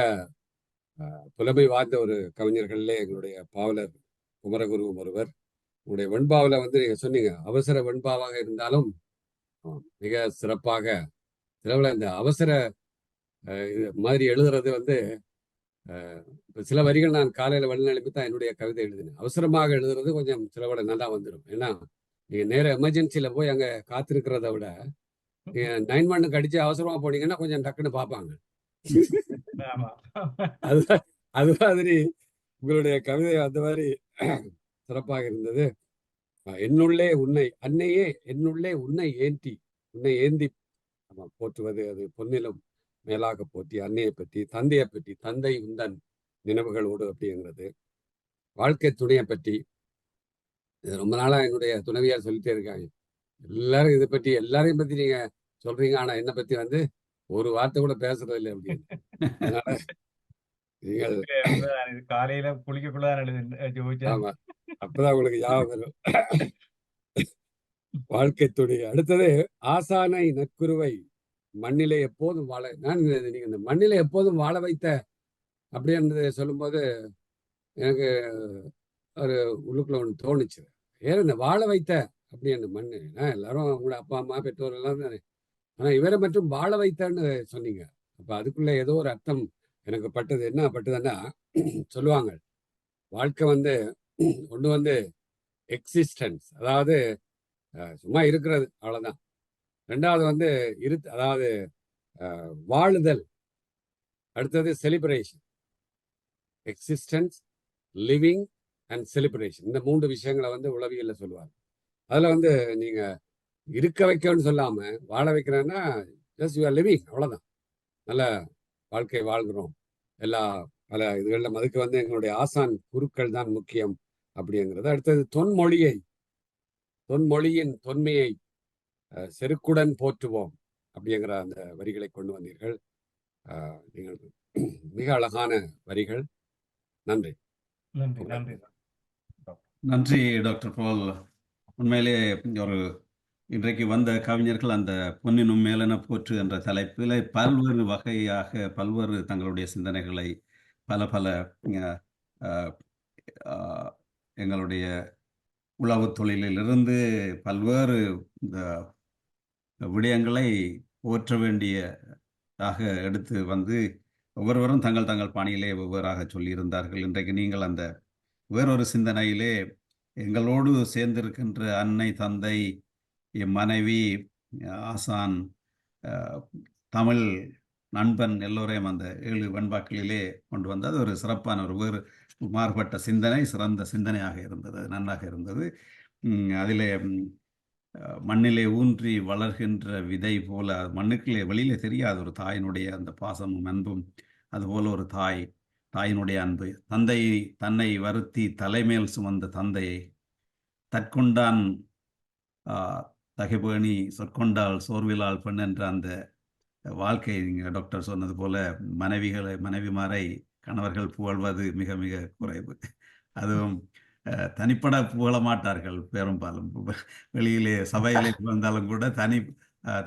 S2: புலமை வாய்ந்த ஒரு கவிஞர்கள்ல எங்களுடைய பாவலர் குமரகுருவும் ஒருவர். உங்களுடைய வெண்பாவில நீங்க சொன்னீங்க அவசர வெண்பாவாக இருந்தாலும் மிக சிறப்பாக சிலவுல இந்த அவசர மாதிரி எழுதுறது சில வரிகள் நான் காலையில வழிநடப்பி தான் என்னுடைய கவிதை எழுதினேன். அவசரமாக எழுதுறது கொஞ்சம் சிலவுல நல்லா வந்துடும். ஏன்னா நீங்க நேர எமர்ஜென்சில போய் அங்க காத்திருக்கிறத விட நீங்க 911 அடிச்சு அவசரமா போனீங்கன்னா கொஞ்சம் டக்குன்னு பார்ப்பாங்க. அது மாதிரி உங்களுடைய கவிதை அந்த மாதிரி சிறப்பாக இருந்தது. என்னுள்ளே உன்னை அன்னையே என்னுள்ளே உன்னை ஏந்தி போற்றுவது அது பொன்னிலும் மேலாக போற்றி. அன்னையை பற்றி தந்தையை பற்றி தந்தை உந்தன் நினைவுகளோடு அப்படிங்கிறது. வாழ்க்கை துணையை பற்றி ரொம்ப நாளா என்னுடைய துணைவியார் சொல்லிட்டே இருக்காங்க. எல்லாரும் இதை பற்றி எல்லாரையும் பத்தி நீங்க சொல்றீங்க, ஆனா என்னை பத்தி ஒரு வார்த்தை கூட பேசுறது இல்லை அப்படின்னு. அதனால நீங்கள்
S11: காலையில குளிக்கக்குள்ளதான்
S2: ஆமா அப்பதான் உங்களுக்கு ஞாபகம் வரும். வாழ்க்கை துணை. அடுத்தது ஆசானை நற்குருவை மண்ணிலே எப்போதும் வாழ. நீங்க இந்த மண்ணிலே எப்போதும் வாழ வைத்த அப்படின்றது சொல்லும்போது எனக்கு ஒரு உள்ளுக்குள்ள ஒன்று தோணுச்சு. ஏன்னா இந்த வாழ வைத்த அப்படி அந்த மண்ணு எல்லாரும் அவங்களோட அப்பா அம்மா பெற்றோர் எல்லாம் தானே, ஆனா இவரை மட்டும் வாழ வைத்தன்னு சொன்னீங்க. அப்ப அதுக்குள்ள ஏதோ ஒரு அர்த்தம் எனக்கு பட்டது. என்ன பட்டதுன்னா சொல்லுவாங்க வாழ்க்கை ஒண்ணு எக்ஸிஸ்டன்ஸ், அதாவது சும்மா இருக்கிறது அவ்வளவுதான். ரெண்டாவது அதாவது வாழுதல். அடுத்தது celebration. Existence, living and celebration. இந்த 3 விஷயங்களை உளவியல்ல சொல்லுவாங்க. அதுல நீங்க இருக்க வைக்கணும்னு சொல்லாம வாழ வைக்கிறேன்னா ஜஸ்ட் யூ ஆர் லிவிங், அவ்வளவுதான். நல்ல வாழ்க்கை வாழ்கிறோம். பல இதுகளில் அதுக்கு எங்களுடைய ஆசான் குருக்கள் தான் முக்கியம் அப்படிங்கிறது. அடுத்தது தொன்மொழியின் தொன்மையை செருக்குடன் போற்றுவோம் அப்படிங்கிற அந்த வரிகளை கொண்டு வந்தீர்கள். நீங்கள் மிக அழகான வரிகள். நன்றி.
S1: நன்றி டாக்டர் பால். உண்மையிலே இன்றைக்கு வந்த கவிஞர்கள் அந்த பொன்னினும் மேலென போற்று என்ற தலைப்பில் பல்வேறு வகையாக பல்வேறு தங்களுடைய சிந்தனைகளை பல எங்களுடைய உளவு தொழிலிலிருந்து பல்வேறு இந்த விடயங்களை போற்ற வேண்டியதாக எடுத்து ஒவ்வொருவரும் தங்கள் பாணியிலே வெவ்வேறாக சொல்லியிருந்தார்கள். இன்றைக்கு நீங்கள் அந்த வேறொரு சிந்தனையிலே எங்களோடு சேர்ந்திருக்கின்ற அன்னை, தந்தை, என் மனைவி, ஆசான், தமிழ் நண்பன் எல்லோரையும் அந்த 7 வெண்பாக்களிலே கொண்டு வந்தது ஒரு சிறப்பான ஒரு வேறு மாறுபட்ட சிந்தனை, சிறந்த சிந்தனையாக இருந்தது. அது நன்றாக இருந்தது. அதிலே மண்ணிலே ஊன்றி வளர்கின்ற விதை போல மண்ணுக்குள்ளே வெளியிலே தெரியாது ஒரு தாயினுடைய அந்த பாசமும் அன்பும், அதுபோல ஒரு தாயினுடைய அன்பு, தந்தை தன்னை வருத்தி தலைமேல் சுமந்த தந்தையை தற்கொண்டான் தகைபேணி சொற்கொண்டால் சோர்விலால் பெண் என்ற அந்த வாழ்க்கை, நீங்கள் டாக்டர் சொன்னது போல மனைவிமாரை கணவர்கள் புகழ்வது மிக மிக குறைவு. அதுவும் தனிப்பட புகழ மாட்டார்கள் பெரும்பாலும். வெளியிலே சபையிலே புகழ்ந்தாலும் கூட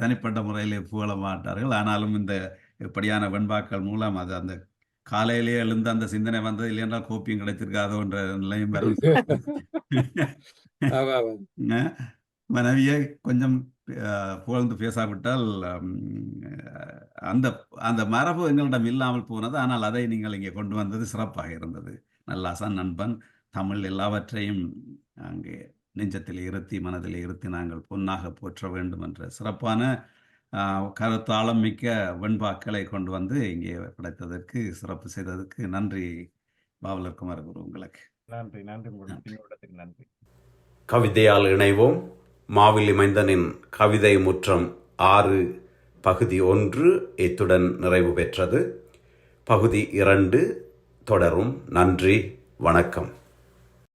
S1: தனிப்பட்ட முறையிலே புகழ மாட்டார்கள். ஆனாலும் இந்த இப்படியான வெண்பாக்கள் மூலம் அது அந்த காலையிலே எழுந்த அந்த சிந்தனை வந்தது, இல்லையென்றால் கோப்பியும் கிடைத்திருக்காதோன்ற நிலையும் வரும். மனைவியை கொஞ்சம் புகழ்ந்து பேசாவிட்டால் அந்த அந்த மரபு எங்களிடம் இல்லாமல் போனது. ஆனால் அதை நீங்கள் இங்கே கொண்டு வந்தது சிறப்பாக இருந்தது. நல்லாசான், நண்பன், தமிழ் எல்லாவற்றையும் அங்கே நெஞ்சத்தில் இருத்தி மனதில் இருத்தி நாங்கள் பொன்னாக போற்ற வேண்டும் என்ற சிறப்பான கருத்தாளம் மிக்க வெண்பாக்களை கொண்டு வந்து இங்கே படைத்ததற்கு, சிறப்பு செய்ததற்கு நன்றி பாவலர் குமரகுரு. உங்களுக்கு
S11: நன்றி. நன்றி.
S12: கவிதையால் இணைவோம். மாவிலி மைந்தனின் கவிதை முற்றம் 6 பகுதி 1 இத்துடன் நிறைவு பெற்றது. பகுதி 2 தொடரும். நன்றி, வணக்கம்.